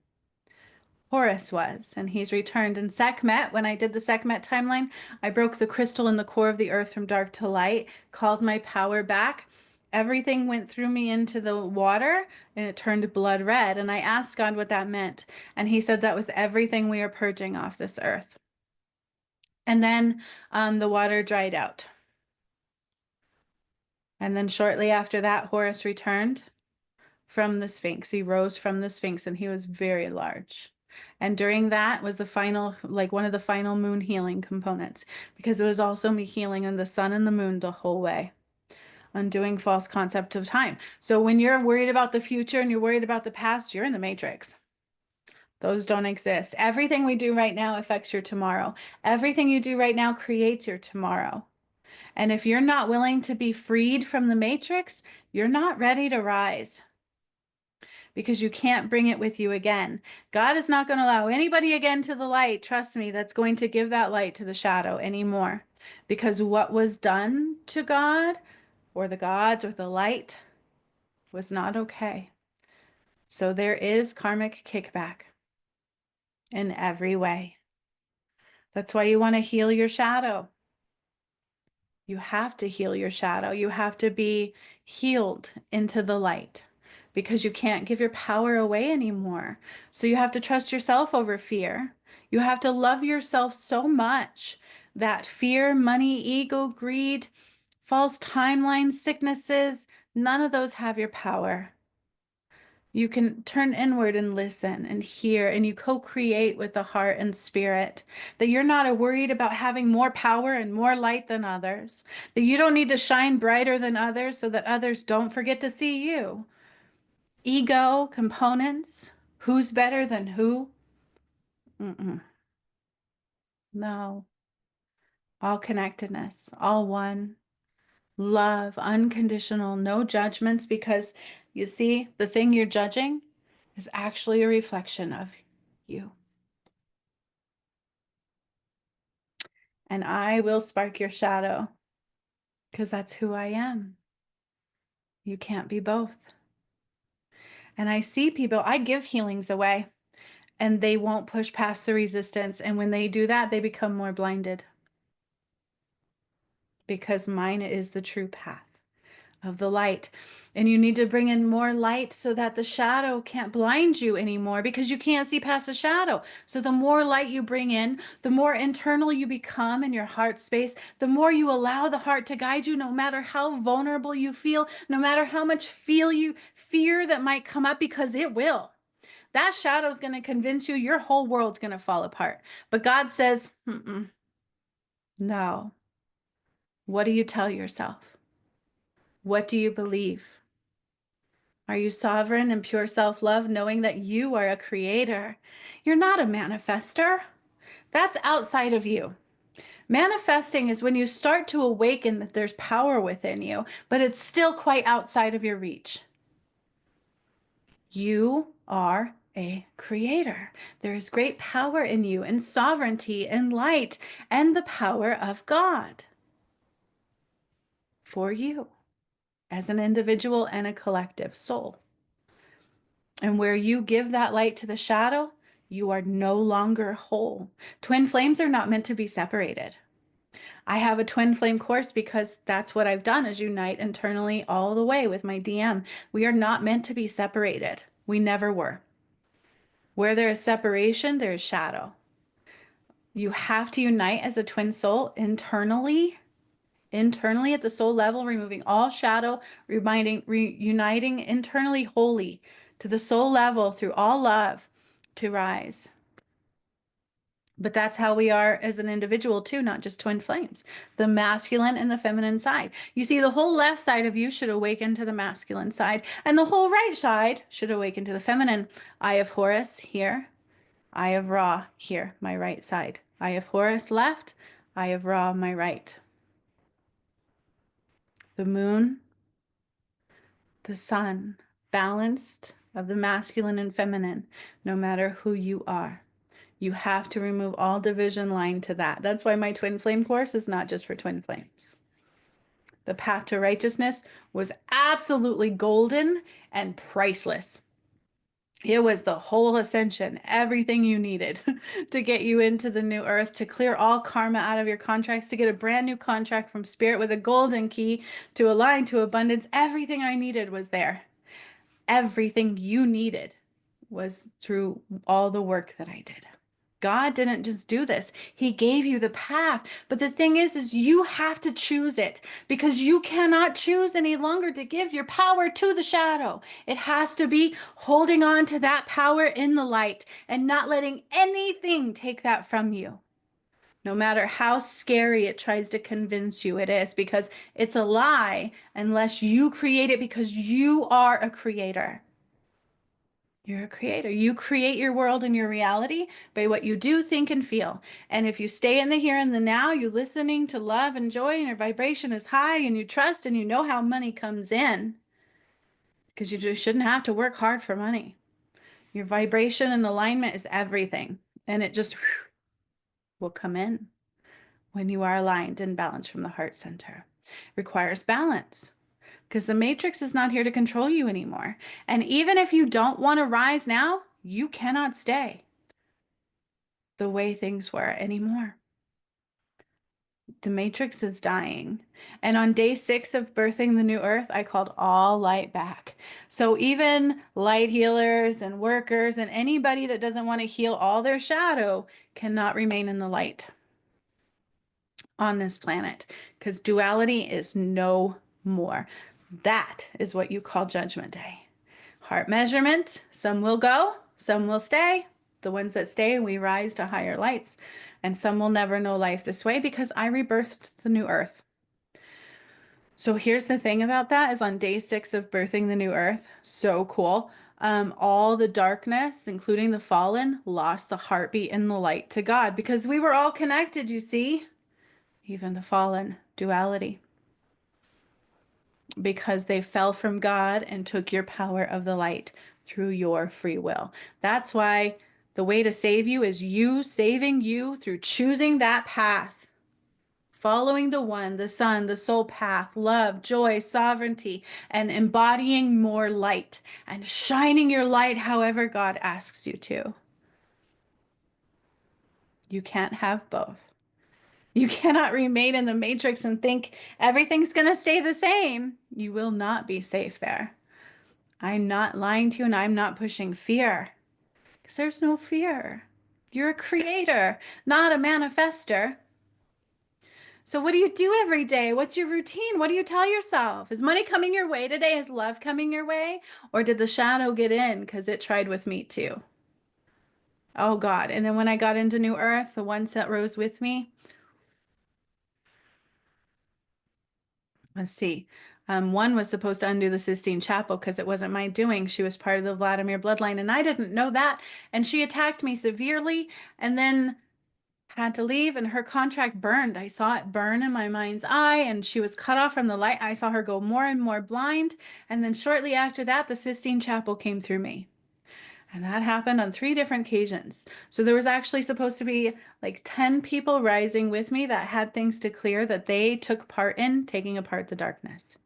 Horus was, and he's returned. And Sekhmet, when I did the Sekhmet timeline, I broke the crystal in the core of the earth from dark to light, called my power back. Everything went through me into the water and it turned blood red. And I asked God what that meant. And he said that was everything we are purging off this earth. And then the water dried out. And then shortly after that, Horus returned from the Sphinx. He rose from the Sphinx and he was very large. And during that was the final, like one of the final moon healing components, because it was also me healing in the sun and the moon the whole way, undoing false concept of time. So when you're worried about the future and you're worried about the past, you're in the matrix. Those don't exist. Everything we do right now affects your tomorrow. Everything you do right now creates your tomorrow. And if you're not willing to be freed from the matrix, you're not ready to rise. because you can't bring it with you again. God is not going to allow anybody again to the light, trust me, that's going to give that light to the shadow anymore. Because what was done to God or the gods or the light was not okay. So there is karmic kickback in every way. That's why you want to heal your shadow. You have to heal your shadow. You have to be healed into the light because you can't give your power away anymore. So you have to trust yourself over fear. You have to love yourself so much that fear, money, ego, greed, false timelines, sicknesses, none of those have your power. You can turn inward and listen and hear, and you co-create with the heart and spirit. That you're not worried about having more power and more light than others. That you don't need to shine brighter than others so that others don't forget to see you. Ego, components, who's better than who? Mm-mm. No. All connectedness, all one. Love, unconditional, no judgments, because you see, the thing you're judging is actually a reflection of you. And I will spark your shadow because that's who I am. You can't be both. And I see people, I give healings away and they won't push past the resistance. And when they do that, they become more blinded because mine is the true path of the light. And you need to bring in more light so that the shadow can't blind you anymore because you can't see past the shadow. So the more light you bring in, the more internal you become in your heart space, the more you allow the heart to guide you, no matter how vulnerable you feel, no matter how much fear that might come up, because it will. That shadow is going to convince you your whole world's going to fall apart. But God says, no. What do you tell yourself? What do you believe? Are you sovereign and pure self-love, knowing that you are a creator? You're not a manifester. That's outside of you. Manifesting is when you start to awaken that there's power within you, but it's still quite outside of your reach. You are a creator. There is great power in you, and sovereignty and light and the power of God for you as an individual and a collective soul. And where you give that light to the shadow, you are no longer whole. Twin flames are not meant to be separated. I have a twin flame course because that's what I've done, is unite internally all the way with my DM. We are not meant to be separated. We never were. Where there is separation, there is shadow. You have to unite as a twin soul internally at the soul level, removing all shadow, reuniting internally wholly to the soul level through all love to rise. But that's how we are as an individual too, not just twin flames, the masculine and the feminine side. You see, the whole left side of you should awaken to the masculine side, and the whole right side should awaken to the feminine. Eye of Horus here, Eye of Ra here, my right side. Eye of Horus left, Eye of Ra, my right. The moon, the sun, balanced of the masculine and feminine, no matter who you are. You have to remove all division line to that. That's why my twin flame course is not just for twin flames. The path to righteousness was absolutely golden and priceless. It was the whole ascension, everything you needed to get you into the new earth, to clear all karma out of your contracts, to get a brand new contract from spirit with a golden key, to align to abundance. Everything I needed was there. Everything you needed was through all the work that I did. God didn't just do this. He gave you the path. But the thing is you have to choose it, because you cannot choose any longer to give your power to the shadow. It has to be holding on to that power in the light and not letting anything take that from you. No matter how scary it tries to convince you it is, because it's a lie unless you create it, because you are a creator. You're a creator. You create your world and your reality by what you do, think, and feel. And if you stay in the here and the now, you're listening to love and joy, and your vibration is high, and you trust, and you know how money comes in. because you just shouldn't have to work hard for money. Your vibration and alignment is everything, and it just will come in when you are aligned and balanced from the heart center. It requires balance because the matrix is not here to control you anymore. And even if you don't want to rise now, you cannot stay the way things were anymore. The matrix is dying. And on day 6 of birthing the new earth, I called all light back. So even light healers and workers and anybody that doesn't want to heal all their shadow cannot remain in the light on this planet because duality is no more. That is what you call Judgment Day. Heart measurement, some will go, some will stay. The ones that stay, we rise to higher lights. And some will never know life this way because I rebirthed the new earth. So here's the thing about that is on day 6 of birthing the new earth, so cool. All the darkness, including the fallen, lost the heartbeat and the light to God because we were all connected, you see? Even the fallen, duality, because they fell from God and took your power of the light through your free will. That's why the way to save you is you saving you through choosing that path, following the one, the sun, the soul path, love, joy, sovereignty, and embodying more light and shining your light however God asks you to. You can't have both. You cannot remain in the matrix and think everything's going to stay the same. You will not be safe there. I'm not lying to you and I'm not pushing fear because there's no fear. You're a creator, not a manifester. So what do you do every day? What's your routine? What do you tell yourself? Is money coming your way today? Is love coming your way? Or did the shadow get in because it tried with me too? Oh God. And then when I got into New Earth, the ones that rose with me, let's see. One was supposed to undo the Sistine Chapel because it wasn't my doing. She was part of the Vladimir bloodline, and I didn't know that. And she attacked me severely and then had to leave, and her contract burned. I saw it burn in my mind's eye, and she was cut off from the light. I saw her go more and more blind. And then shortly after that, the Sistine Chapel came through me. And that happened on 3 different occasions. So there was actually supposed to be like 10 people rising with me that had things to clear that they took part in taking apart the darkness,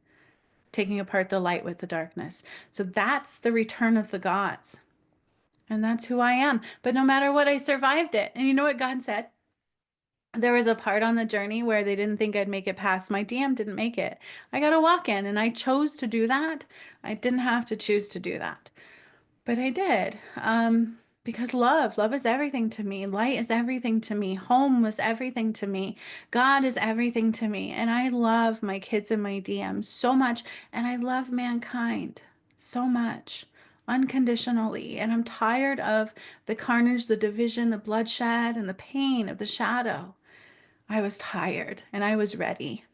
taking apart the light with the darkness. So that's the return of the gods. And that's who I am. But no matter what, I survived it. And you know what God said? There was a part on the journey where they didn't think I'd make it past. My DM didn't make it. I got a walk in and I chose to do that. I didn't have to choose to do that. But I did, because love is everything to me. Light is everything to me. Home was everything to me. God is everything to me. And I love my kids and my DMs so much. And I love mankind so much, unconditionally. And I'm tired of the carnage, the division, the bloodshed, and the pain of the shadow. I was tired and I was ready.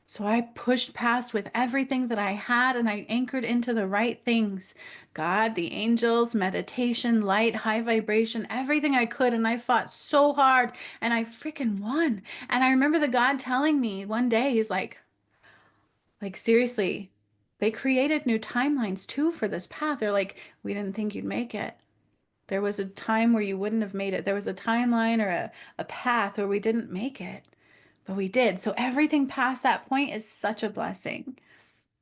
So I pushed past with everything that I had and I anchored into the right things. God, the angels, meditation, light, high vibration, everything I could. And I fought so hard and I freaking won. And I remember the God telling me one day, he's like seriously, they created new timelines too for this path. They're like, we didn't think you'd make it. There was a time where you wouldn't have made it. There was a timeline or a path where we didn't make it. But we did. So everything past that point is such a blessing.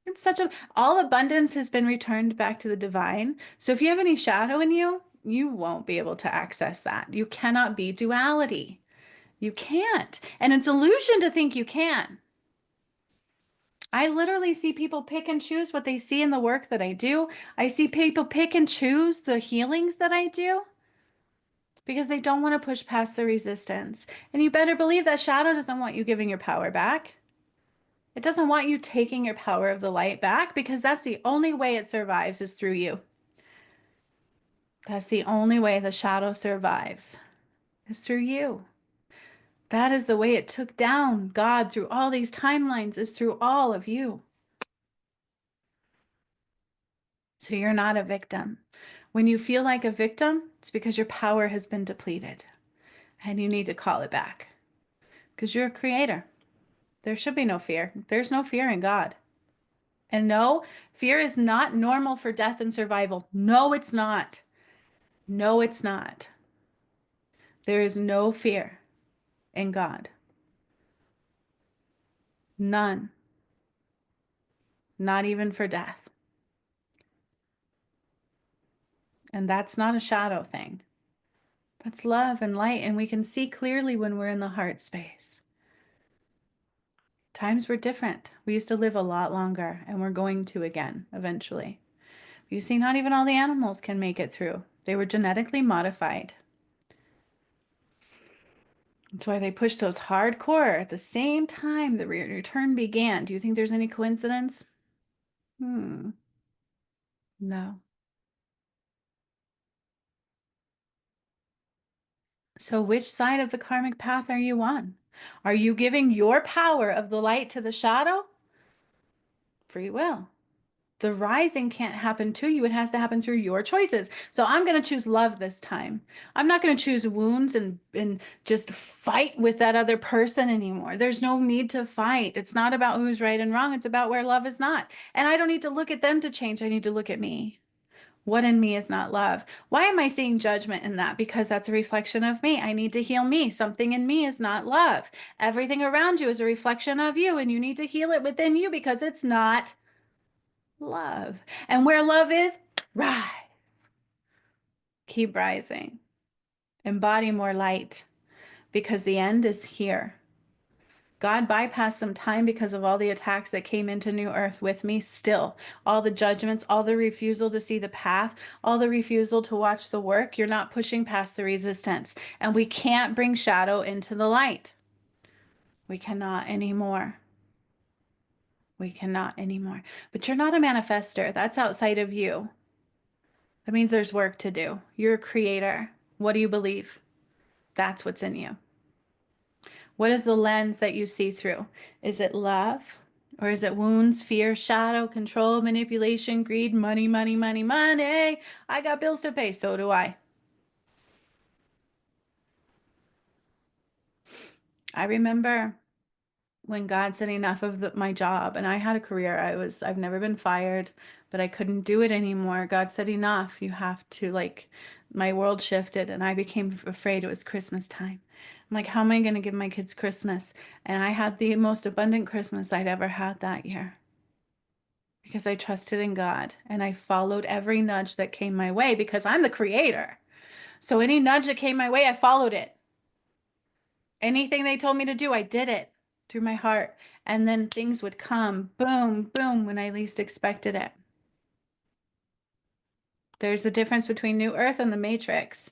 It's such a, all abundance has been returned back to the divine. So if you have any shadow in you, you won't be able to access that. You cannot be duality. You can't. And it's illusion to think you can. I literally see people pick and choose what they see in the work that I do. I see people pick and choose the healings that I do because they don't want to push past the resistance. And you better believe that shadow doesn't want you giving your power back. It doesn't want you taking your power of the light back because that's the only way it survives is through you. That's the only way the shadow survives is through you. That is the way it took down God through all these timelines is through all of you. So you're not a victim. When you feel like a victim, it's because your power has been depleted and you need to call it back because you're a creator. There should be no fear. There's no fear in God. And no, fear is not normal for death and survival. No, it's not. No, it's not. There is no fear in God. None. Not even for death. And that's not a shadow thing. That's love and light. And we can see clearly when we're in the heart space. Times were different. We used to live a lot longer, and we're going to again eventually. You see, not even all the animals can make it through. They were genetically modified. That's why they pushed those hardcore at the same time the return began. Do you think there's any coincidence? No. So which side of the karmic path are you on? Are you giving your power of the light to the shadow? Free will. The rising can't happen to you. It has to happen through your choices. So I'm going to choose love this time. I'm not going to choose wounds and just fight with that other person anymore. There's no need to fight. It's not about who's right and wrong. It's about where love is not. And I don't need to look at them to change. I need to look at me. What in me is not love? Why am I seeing judgment in that? Because that's a reflection of me. I need to heal me. Something in me is not love. Everything around you is a reflection of you, and you need to heal it within you because it's not love. And where love is, rise. Keep rising. Embody more light because the end is here. God bypassed some time because of all the attacks that came into New Earth with me still. All the judgments, all the refusal to see the path, all the refusal to watch the work. You're not pushing past the resistance. And we can't bring shadow into the light. We cannot anymore. We cannot anymore. But you're not a manifester. That's outside of you. That means there's work to do. You're a creator. What do you believe? That's what's in you. What is the lens that you see through? Is it love? Or is it wounds, fear, shadow, control, manipulation, greed, money, money, money, money? I got bills to pay, so do I. I remember when God said enough of my job, and I had a career. I've never been fired, but I couldn't do it anymore. God said enough. You have to, like, my world shifted and I became afraid. It was Christmas time. I'm like, how am I going to give my kids Christmas? And I had the most abundant Christmas I'd ever had that year because I trusted in God and I followed every nudge that came my way because I'm the creator. So any nudge that came my way, I followed it. Anything they told me to do, I did it through my heart. And then things would come, boom, boom, when I least expected it. There's a difference between New Earth and the Matrix.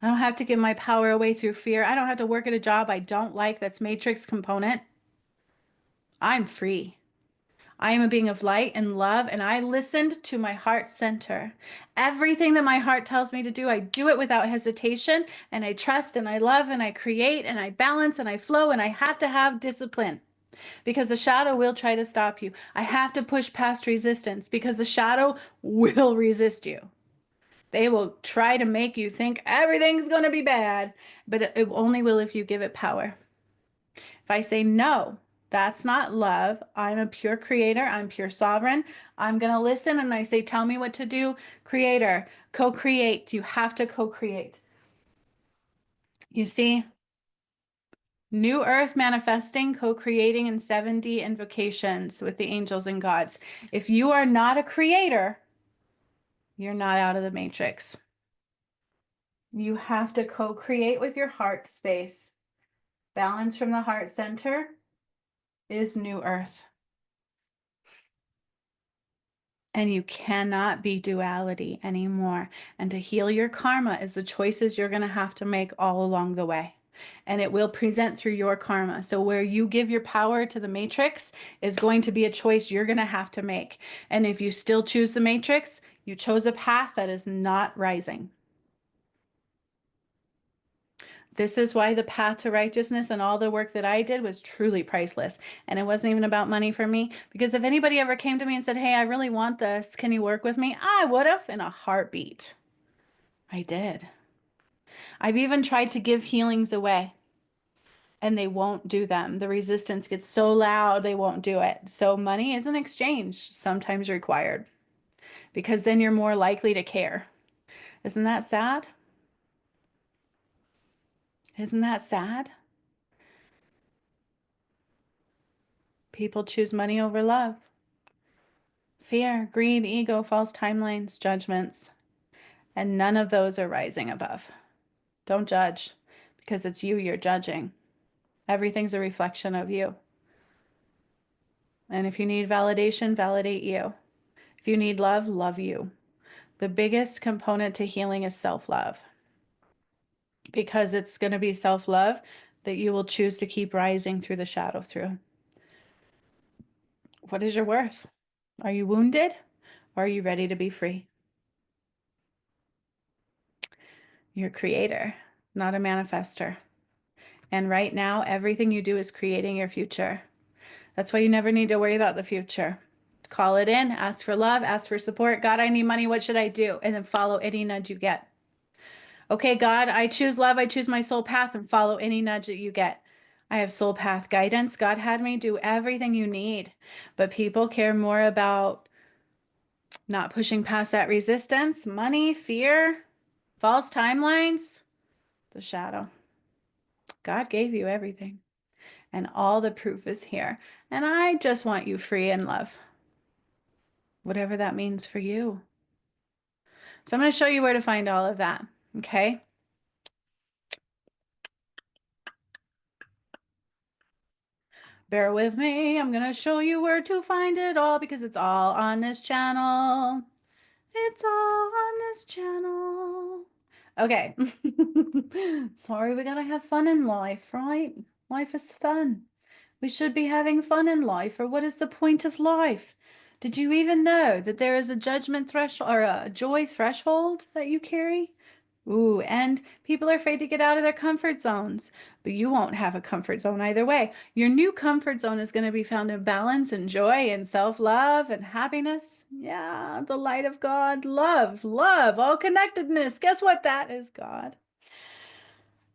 I don't have to give my power away through fear. I don't have to work at a job I don't like that's Matrix component. I'm free. I am a being of light and love, and I listened to my heart center. Everything that my heart tells me to do, I do it without hesitation, and I trust and I love and I create and I balance and I flow, and I have to have discipline because the shadow will try to stop you. I have to push past resistance because the shadow will resist you. They will try to make you think everything's going to be bad, but it only will if you give it power. If I say no, that's not love. I'm a pure creator. I'm pure sovereign. I'm going to listen and I say, tell me what to do. Creator, co-create. You have to co-create. You see, New Earth manifesting, co-creating in 70 invocations with the angels and gods. If you are not a creator, you're not out of the matrix. You have to co-create with your heart space. Balance from the heart center is New Earth. And you cannot be duality anymore. And to heal your karma is the choices you're going to have to make all along the way. And it will present through your karma. So where you give your power to the matrix is going to be a choice you're going to have to make. And if you still choose the matrix, you chose a path that is not rising. This is why the path to righteousness and all the work that I did was truly priceless. And it wasn't even about money for me. Because if anybody ever came to me and said, hey, I really want this, can you work with me? I would have in a heartbeat. I did. I've even tried to give healings away. and they won't do them. The resistance gets so loud, they won't do it. So money is an exchange sometimes required because then you're more likely to care. Isn't that sad? Isn't that sad? People choose money over love. Fear, greed, ego, false timelines, judgments, and none of those are rising above. Don't judge because it's you you're judging. Everything's a reflection of you. And if you need validation, validate you. If you need love, love you. The biggest component to healing is self-love because it's going to be self-love that you will choose to keep rising through the shadow through. What is your worth? Are you wounded or are you ready to be free? You're a creator, not a manifester. And right now, everything you do is creating your future. That's why you never need to worry about the future. Call it in, ask for love, ask for support. God, I need money. What should I do? And then follow any nudge you get. Okay, God, I choose love. I choose my soul path and follow any nudge that you get. I have soul path guidance. God had me do everything you need. But people care more about not pushing past that resistance, money, fear, false timelines, the shadow. God gave you everything, and all the proof is here. And I just want you free in love, whatever that means for you. So I'm going to show you where to find all of that. Okay. Bear with me. I'm going to show you where to find it all because it's all on this channel. It's all on this channel. Okay. Sorry, we gotta have fun in life, right? Life is fun. We should be having fun in life, or what is the point of life? Did you even know that there is a judgment threshold or a joy threshold that you carry? Ooh, and people are afraid to get out of their comfort zones, but you won't have a comfort zone either way. Your new comfort zone is going to be found in balance and joy and self-love and happiness. Yeah, the light of God, love, love, all connectedness. Guess what? That is God.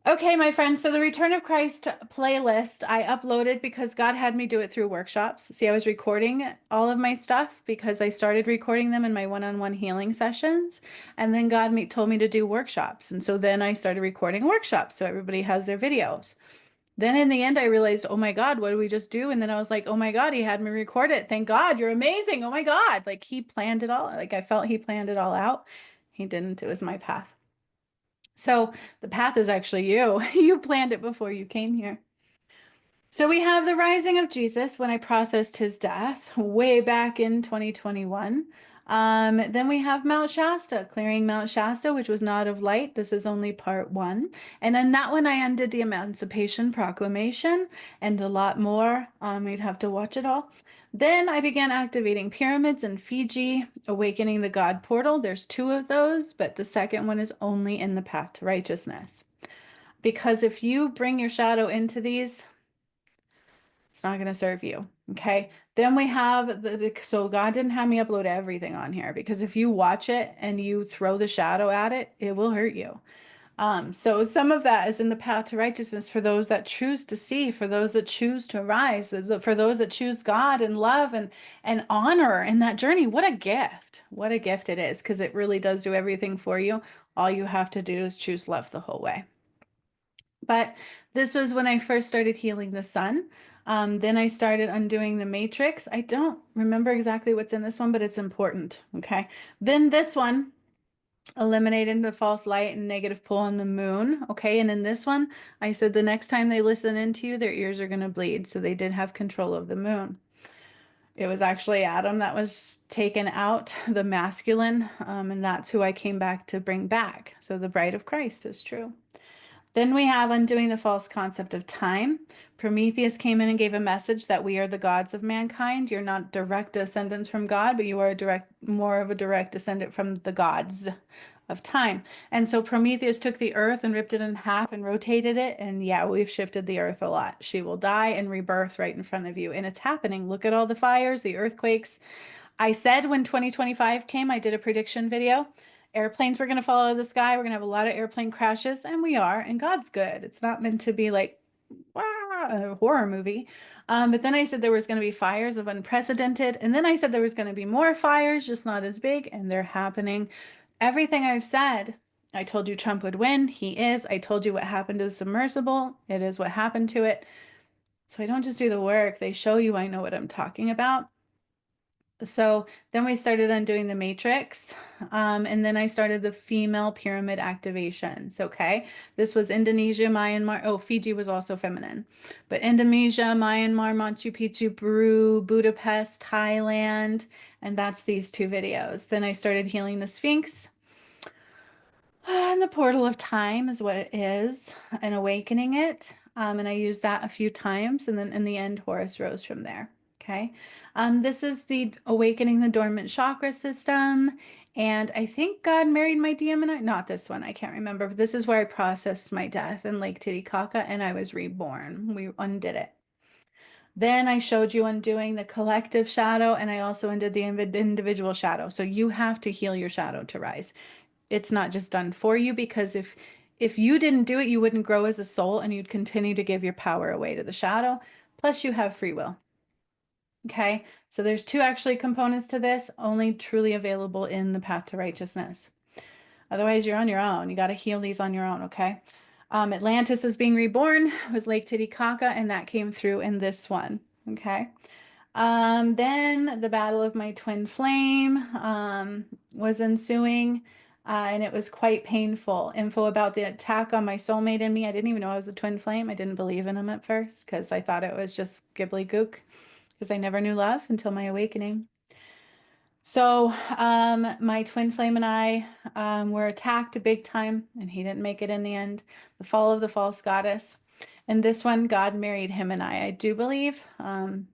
Okay, my friends, so the Return of Christ playlist I uploaded because God had me do it through workshops. See, I was recording all of my stuff because I started recording them in my one-on-one healing sessions, and then told me to do workshops. And so then I started recording workshops so everybody has their videos. Then in the end, I realized, oh my God, what did we just do? And then I was like, oh my God, he had me record it. Thank God, you're amazing. Oh my God. Like he planned it all. Like I felt he planned it all out. He didn't. It was my path. So the path is actually you. You planned it before you came here. So we have the rising of Jesus when I processed his death way back in 2021. Then we have Mount Shasta, clearing Mount Shasta, which was not of light. This is only part one. And then that one I undid the Emancipation Proclamation and a lot more. You'd have to watch it all. Then I began activating pyramids in Fiji, awakening the God portal. There's two of those, but the second one is only in the path to righteousness. Because if you bring your shadow into these, it's not going to serve you. Okay. Then we have so God didn't have me upload everything on here because if you watch it and you throw the shadow at it, it will hurt you. So some of that is in the path to righteousness for those that choose to see, for those that choose to rise, for those that choose God and love and honor in that journey. What a gift. What a gift it is because it really does do everything for you. All you have to do is choose love the whole way. But this was when I first started healing the sun. Then I started undoing the matrix. I don't remember exactly what's in this one, but it's important. Okay. Then this one, eliminating the false light and negative pull on the moon. Okay. And in this one, I said the next time they listen into you, their ears are going to bleed. So they did have control of the moon. It was actually Adam that was taken out, the masculine, and that's who I came back to bring back. So the bride of Christ is true. Then we have undoing the false concept of time. Prometheus came in and gave a message that we are the gods of mankind. You're not direct descendants from God, but you are more of a direct descendant from the gods of time. And so Prometheus took the earth and ripped it in half and rotated it. And yeah, we've shifted the earth a lot. She will die and rebirth right in front of you. And it's happening. Look at all the fires, the earthquakes. I said when 2025 came, I did a prediction video. Airplanes were going to fall out of the sky. We're going to have a lot of airplane crashes, and we are. And God's good. It's not meant to be like, a horror movie. But then I said there was going to be fires of unprecedented. And then I said there was going to be more fires, just not as big. And they're happening. Everything I've said, I told you Trump would win. He is. I told you what happened to the submersible. It is what happened to it. So I don't just do the work. They show you I know what I'm talking about. So then we started on doing the matrix. And then I started the female pyramid activations. Okay. This was Indonesia, Myanmar. Oh, Fiji was also feminine. But Indonesia, Myanmar, Machu Picchu, Peru, Budapest, Thailand. And that's these two videos. Then I started healing the Sphinx. And the portal of time is what it is, and awakening it. And I used that a few times, and then in the end, Horus rose from there. Okay. This is the awakening the dormant chakra system. And I think God married my DM and I, not this one, I can't remember, but this is where I processed my death in Lake Titicaca and I was reborn. We undid it. Then I showed you undoing the collective shadow, and I also undid the individual shadow. So you have to heal your shadow to rise. It's not just done for you, because if you didn't do it, you wouldn't grow as a soul and you'd continue to give your power away to the shadow. Plus you have free will. Okay, so there's two actually components to this, only truly available in the path to righteousness. Otherwise, you're on your own. You got to heal these on your own, okay? Atlantis was being reborn, was Lake Titicaca, and that came through in this one, okay? Then the battle of my twin flame was ensuing, and it was quite painful. Info about the attack on my soulmate and me. I didn't even know I was a twin flame. I didn't believe in him at first because I thought it was just ghibli gook, because I never knew love until my awakening. So my twin flame and I were attacked big time, and he didn't make it in the end. The fall of the false goddess. And this one, God married him and I do believe.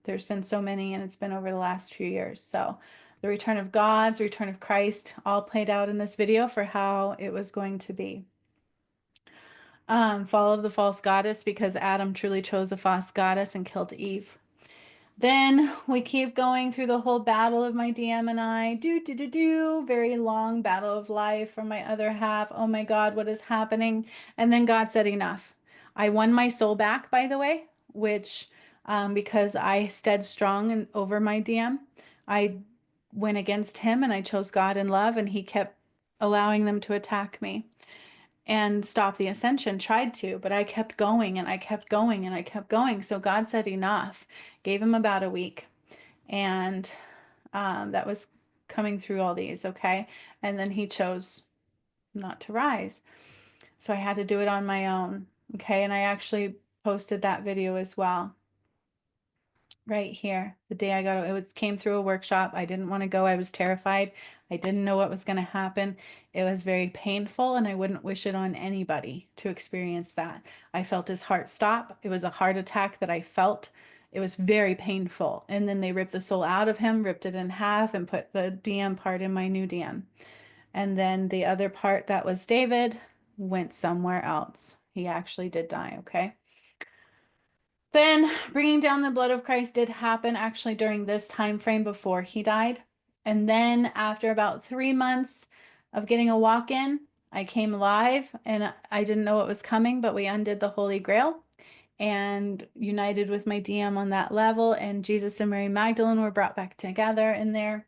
There's been so many, and it's been over the last few years. So the return of God's, return of Christ, all played out in this video for how it was going to be. Fall of the false goddess, because Adam truly chose a false goddess and killed Eve. Then we keep going through the whole battle of my DM and I. Very long battle of life from my other half. Oh my God, what is happening? And then God said, enough. I won my soul back, by the way, which because I stood strong and over my DM, I went against him and I chose God and love, and he kept allowing them to attack me and stop the ascension, tried to, but I kept going and I kept going and I kept going. So God said enough, gave him about a week. And that was coming through all these, okay? And then he chose not to rise. So I had to do it on my own, okay? And I actually posted that video as well. Right here, the day I got it, came through a workshop. I didn't want to go. I was terrified. I didn't know what was going to happen. It was very painful, and I wouldn't wish it on anybody to experience that. I felt his heart stop. It was a heart attack that I felt. It was very painful. And then they ripped the soul out of him, ripped it in half, and put the DM part in my new DM. And then the other part that was David went somewhere else. He actually did die, okay? Then bringing down the blood of Christ did happen actually during this time frame before he died. And then after about 3 months of getting a walk-in, I came live, and I didn't know what was coming, but we undid the Holy Grail and united with my DM on that level. And Jesus and Mary Magdalene were brought back together in there.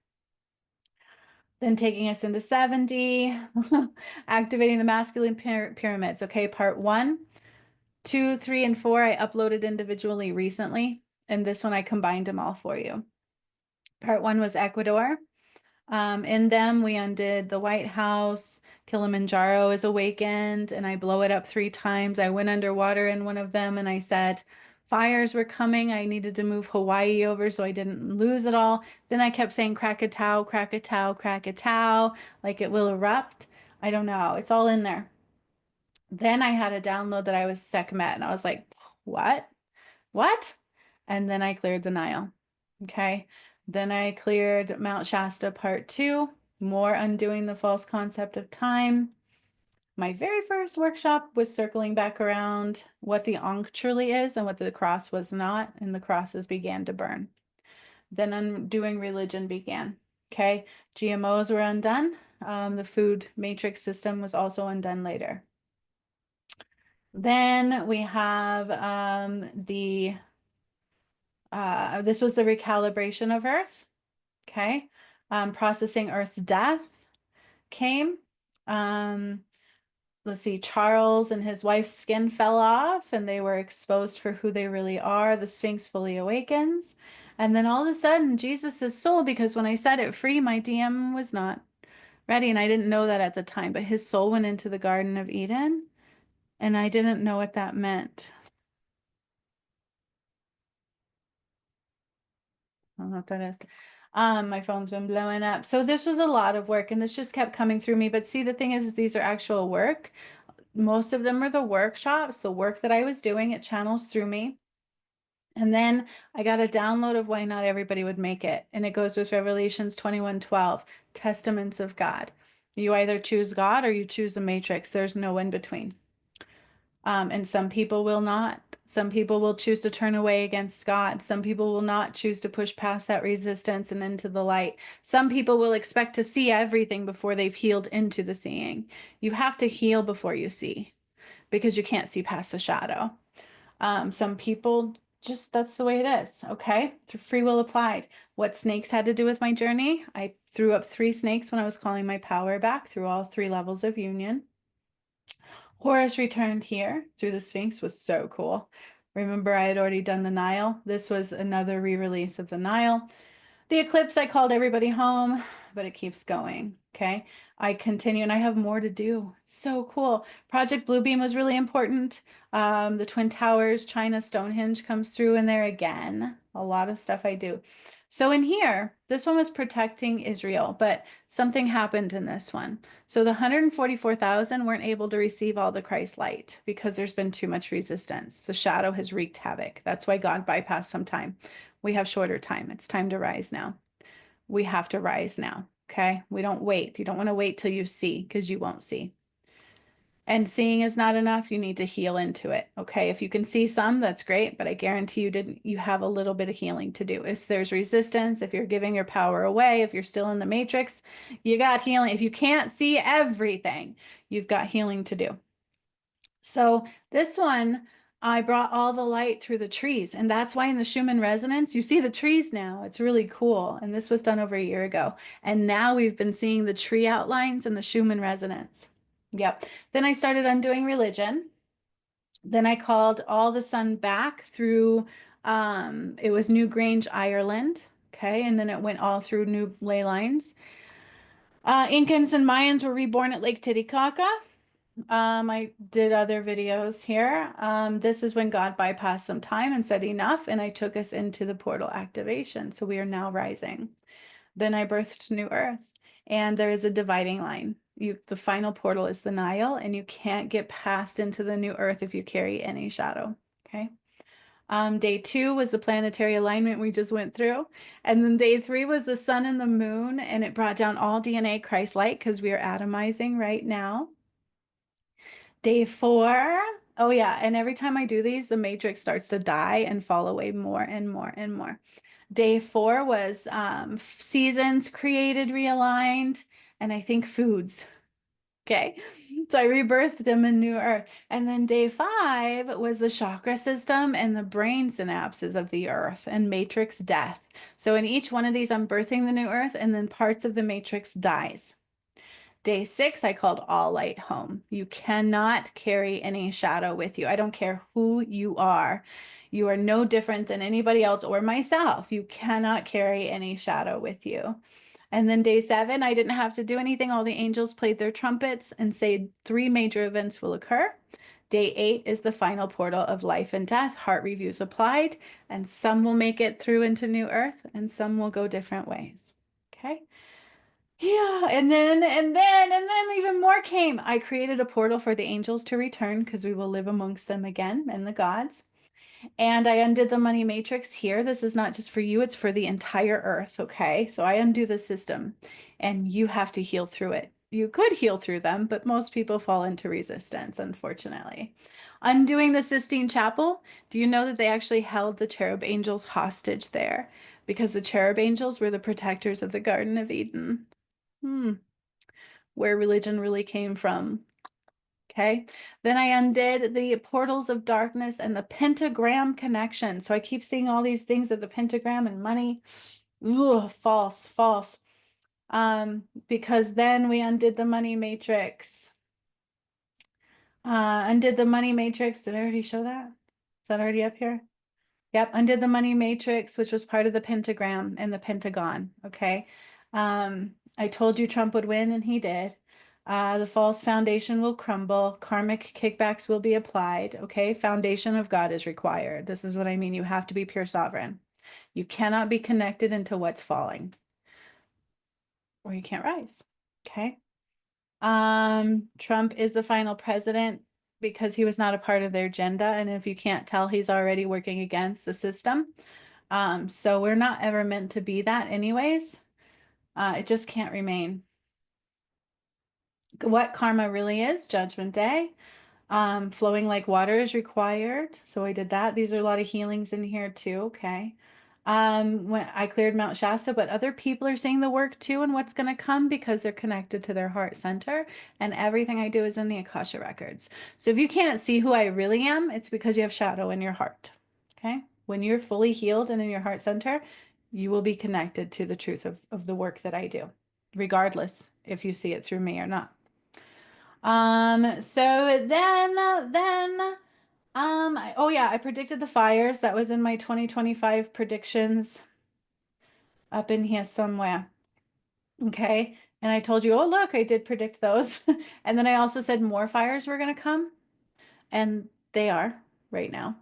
Then taking us into 70, activating the masculine pyramids. Okay, part 1. 2, 3, and 4 I uploaded individually recently, and this one I combined them all for you. Part 1 was Ecuador. In them, we undid the White House. Kilimanjaro is awakened, and I blow it up 3 times. I went underwater in one of them, and I said fires were coming. I needed to move Hawaii over so I didn't lose it all. Then I kept saying Krakatoa, Krakatoa, Krakatoa, like it will erupt. I don't know. It's all in there. Then I had a download that I was Sekhmet, and I was like, what? What? And then I cleared the Nile. Okay. Then I cleared Mount Shasta part 2, more undoing the false concept of time. My very first workshop was circling back around what the Ankh truly is and what the cross was not, and the crosses began to burn. Then undoing religion began. Okay. GMOs were undone. The food matrix system was also undone later. Then we have this was the recalibration of Earth. Okay. Processing Earth's death came. Um, let's see, Charles and his wife's skin fell off and they were exposed for who they really are. The Sphinx fully awakens. And then all of a sudden, Jesus' soul, because when I set it free, my DM was not ready. And I didn't know that at the time, but his soul went into the Garden of Eden. And I didn't know what that meant. I don't know what that is. My phone's been blowing up. So this was a lot of work and this just kept coming through me. But see, the thing is these are actual work. Most of them are the workshops, the work that I was doing. It channels through me. And then I got a download of why not everybody would make it. And it goes with Revelations 21:12, testaments of God. You either choose God or you choose the matrix. There's no in between. And some people will not. Some people will choose to turn away against God. Some people will not choose to push past that resistance and into the light. Some people will expect to see everything before they've healed into the seeing. You have to heal before you see because you can't see past the shadow. Some people just, that's the way it is. Okay. Through free will applied. What snakes had to do with my journey? I threw up 3 snakes when I was calling my power back through all 3 levels of union. Horus returned here through the Sphinx was so cool. Remember, I had already done the Nile. This was another re-release of the Nile. The eclipse, I called everybody home, but it keeps going. Okay. I continue and I have more to do. So cool. Project Bluebeam was really important. The Twin Towers, China, Stonehenge comes through in there again. A lot of stuff I do. So in here, this one was protecting Israel, but something happened in this one. So the 144,000 weren't able to receive all the Christ light because there's been too much resistance. The shadow has wreaked havoc. That's why God bypassed some time. We have shorter time. It's time to rise now. We have to rise now. Okay. We don't wait. You don't want to wait till you see because you won't see. And seeing is not enough. You need to heal into it. Okay. If you can see some, that's great. But I guarantee you have a little bit of healing to do. If there's resistance, if you're giving your power away, if you're still in the matrix, you got healing. If you can't see everything, you've got healing to do. So this one, I brought all the light through the trees. And that's why in the Schumann resonance, you see the trees now. It's really cool. And this was done over a year ago. And now we've been seeing the tree outlines in the Schumann resonance. Yep. Then I started undoing religion. Then I called all the sun back through, it was New Grange, Ireland. Okay. And then it went all through new ley lines. Incans and Mayans were reborn at Lake Titicaca. I did other videos here. This is when God bypassed some time and said enough, and I took us into the portal activation. So we are now rising. Then I birthed New Earth, and there is a dividing line. The final portal is the Nile, and you can't get past into the New Earth if you carry any shadow. Okay. Day 2 was the planetary alignment we just went through. And then day 3 was the sun and the moon, and it brought down all DNA Christ light because we are atomizing right now. Day 4. Oh yeah, and every time I do these, the matrix starts to die and fall away more and more and more. Day 4 was seasons created, realigned, and I think foods. Okay, so I rebirthed them in New Earth. And then day 5 was the chakra system and the brain synapses of the Earth and matrix death. So in each one of these, I'm birthing the New Earth, and then parts of the matrix dies. Day 6, I called all light home. You cannot carry any shadow with you. I don't care who you are. You are no different than anybody else or myself. You cannot carry any shadow with you. And then day 7, I didn't have to do anything. All the angels played their trumpets and said 3 major events will occur. Day 8 is the final portal of life and death. Heart reviews applied, and some will make it through into New Earth, and some will go different ways. Okay. Yeah, and then even more came. I created a portal for the angels to return because we will live amongst them again and the gods. And I undid the money matrix here. This is not just for you, it's for the entire earth, okay? So I undo the system and you have to heal through it. You could heal through them, but most people fall into resistance, unfortunately. Undoing the Sistine Chapel, do you know that they actually held the cherub angels hostage there because the cherub angels were the protectors of the Garden of Eden? Hmm, where religion really came from. Okay. Then I undid the portals of darkness and the pentagram connection. So I keep seeing all these things of the pentagram and money. Ugh, false, false. Because then we undid the money matrix. Undid the money matrix. Did I already show that? Is that already up here? Yep, undid the money matrix, which was part of the pentagram and the pentagon. Okay. I told you Trump would win, and he did. The false foundation will crumble. Karmic kickbacks will be applied. Okay. Foundation of God is required. This is what I mean. You have to be pure sovereign. You cannot be connected into what's falling, or you can't rise. Okay. Trump is the final president because he was not a part of their agenda. And if you can't tell, he's already working against the system. So we're not ever meant to be that anyways. It just can't remain. What karma really is, Judgment Day. Flowing like water is required. So I did that. These are a lot of healings in here too. Okay. When I cleared Mount Shasta, but other people are seeing the work too and what's going to come because they're connected to their heart center. And everything I do is in the Akasha records. So if you can't see who I really am, it's because you have shadow in your heart. Okay. When you're fully healed and in your heart center, you will be connected to the truth of the work that I do, regardless if you see it through me or not. So oh yeah, I predicted the fires. That was in my 2025 predictions up in here somewhere. Okay. And I told you, oh, look, I did predict those. And then I also said more fires were going to come, and they are right now.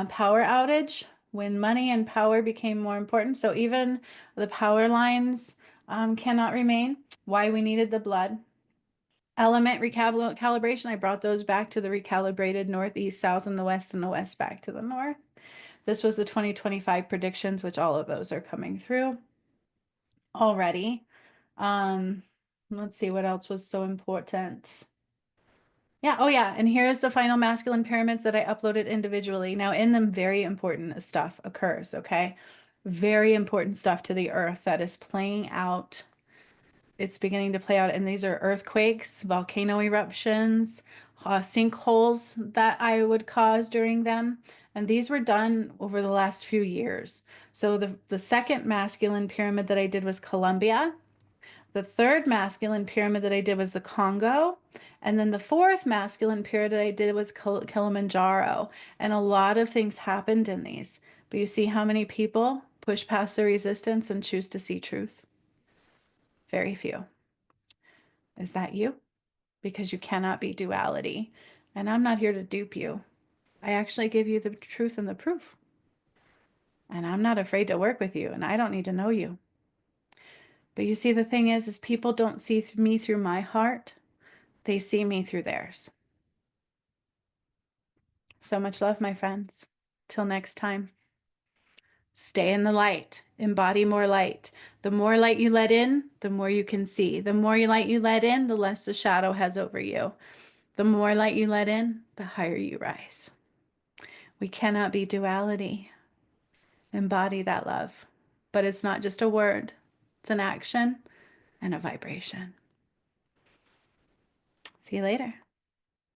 Power outage, when money and power became more important. So even the power lines cannot remain. Why we needed the blood. Element recalibration, I brought those back to the recalibrated north, east, south, and the west back to the north. This was the 2025 predictions, which all of those are coming through already. Let's see what else was so important. Yeah, oh yeah, and here's the final masculine pyramids that I uploaded individually. Now in them, very important stuff occurs, okay? Very important stuff to the earth that is playing out. It's beginning to play out, and these are earthquakes, volcano eruptions, sinkholes that I would cause during them. And these were done over the last few years. So the second masculine pyramid that I did was Colombia. The third masculine pyramid that I did was the Congo. And then the fourth masculine pyramid that I did was Kilimanjaro. And a lot of things happened in these. But you see how many people push past the resistance and choose to see truth? Very few. Is that you? Because you cannot be duality. And I'm not here to dupe you. I actually give you the truth and the proof. And I'm not afraid to work with you, and I don't need to know you. But you see, the thing is people don't see me through my heart. They see me through theirs. So much love, my friends. Till next time. Stay in the light. Embody more light. The more light you let in, the more you can see. The more light you let in, the less the shadow has over you. The more light you let in, the higher you rise. We cannot be duality. Embody that love. But it's not just a word, it's an action and a vibration. See you later.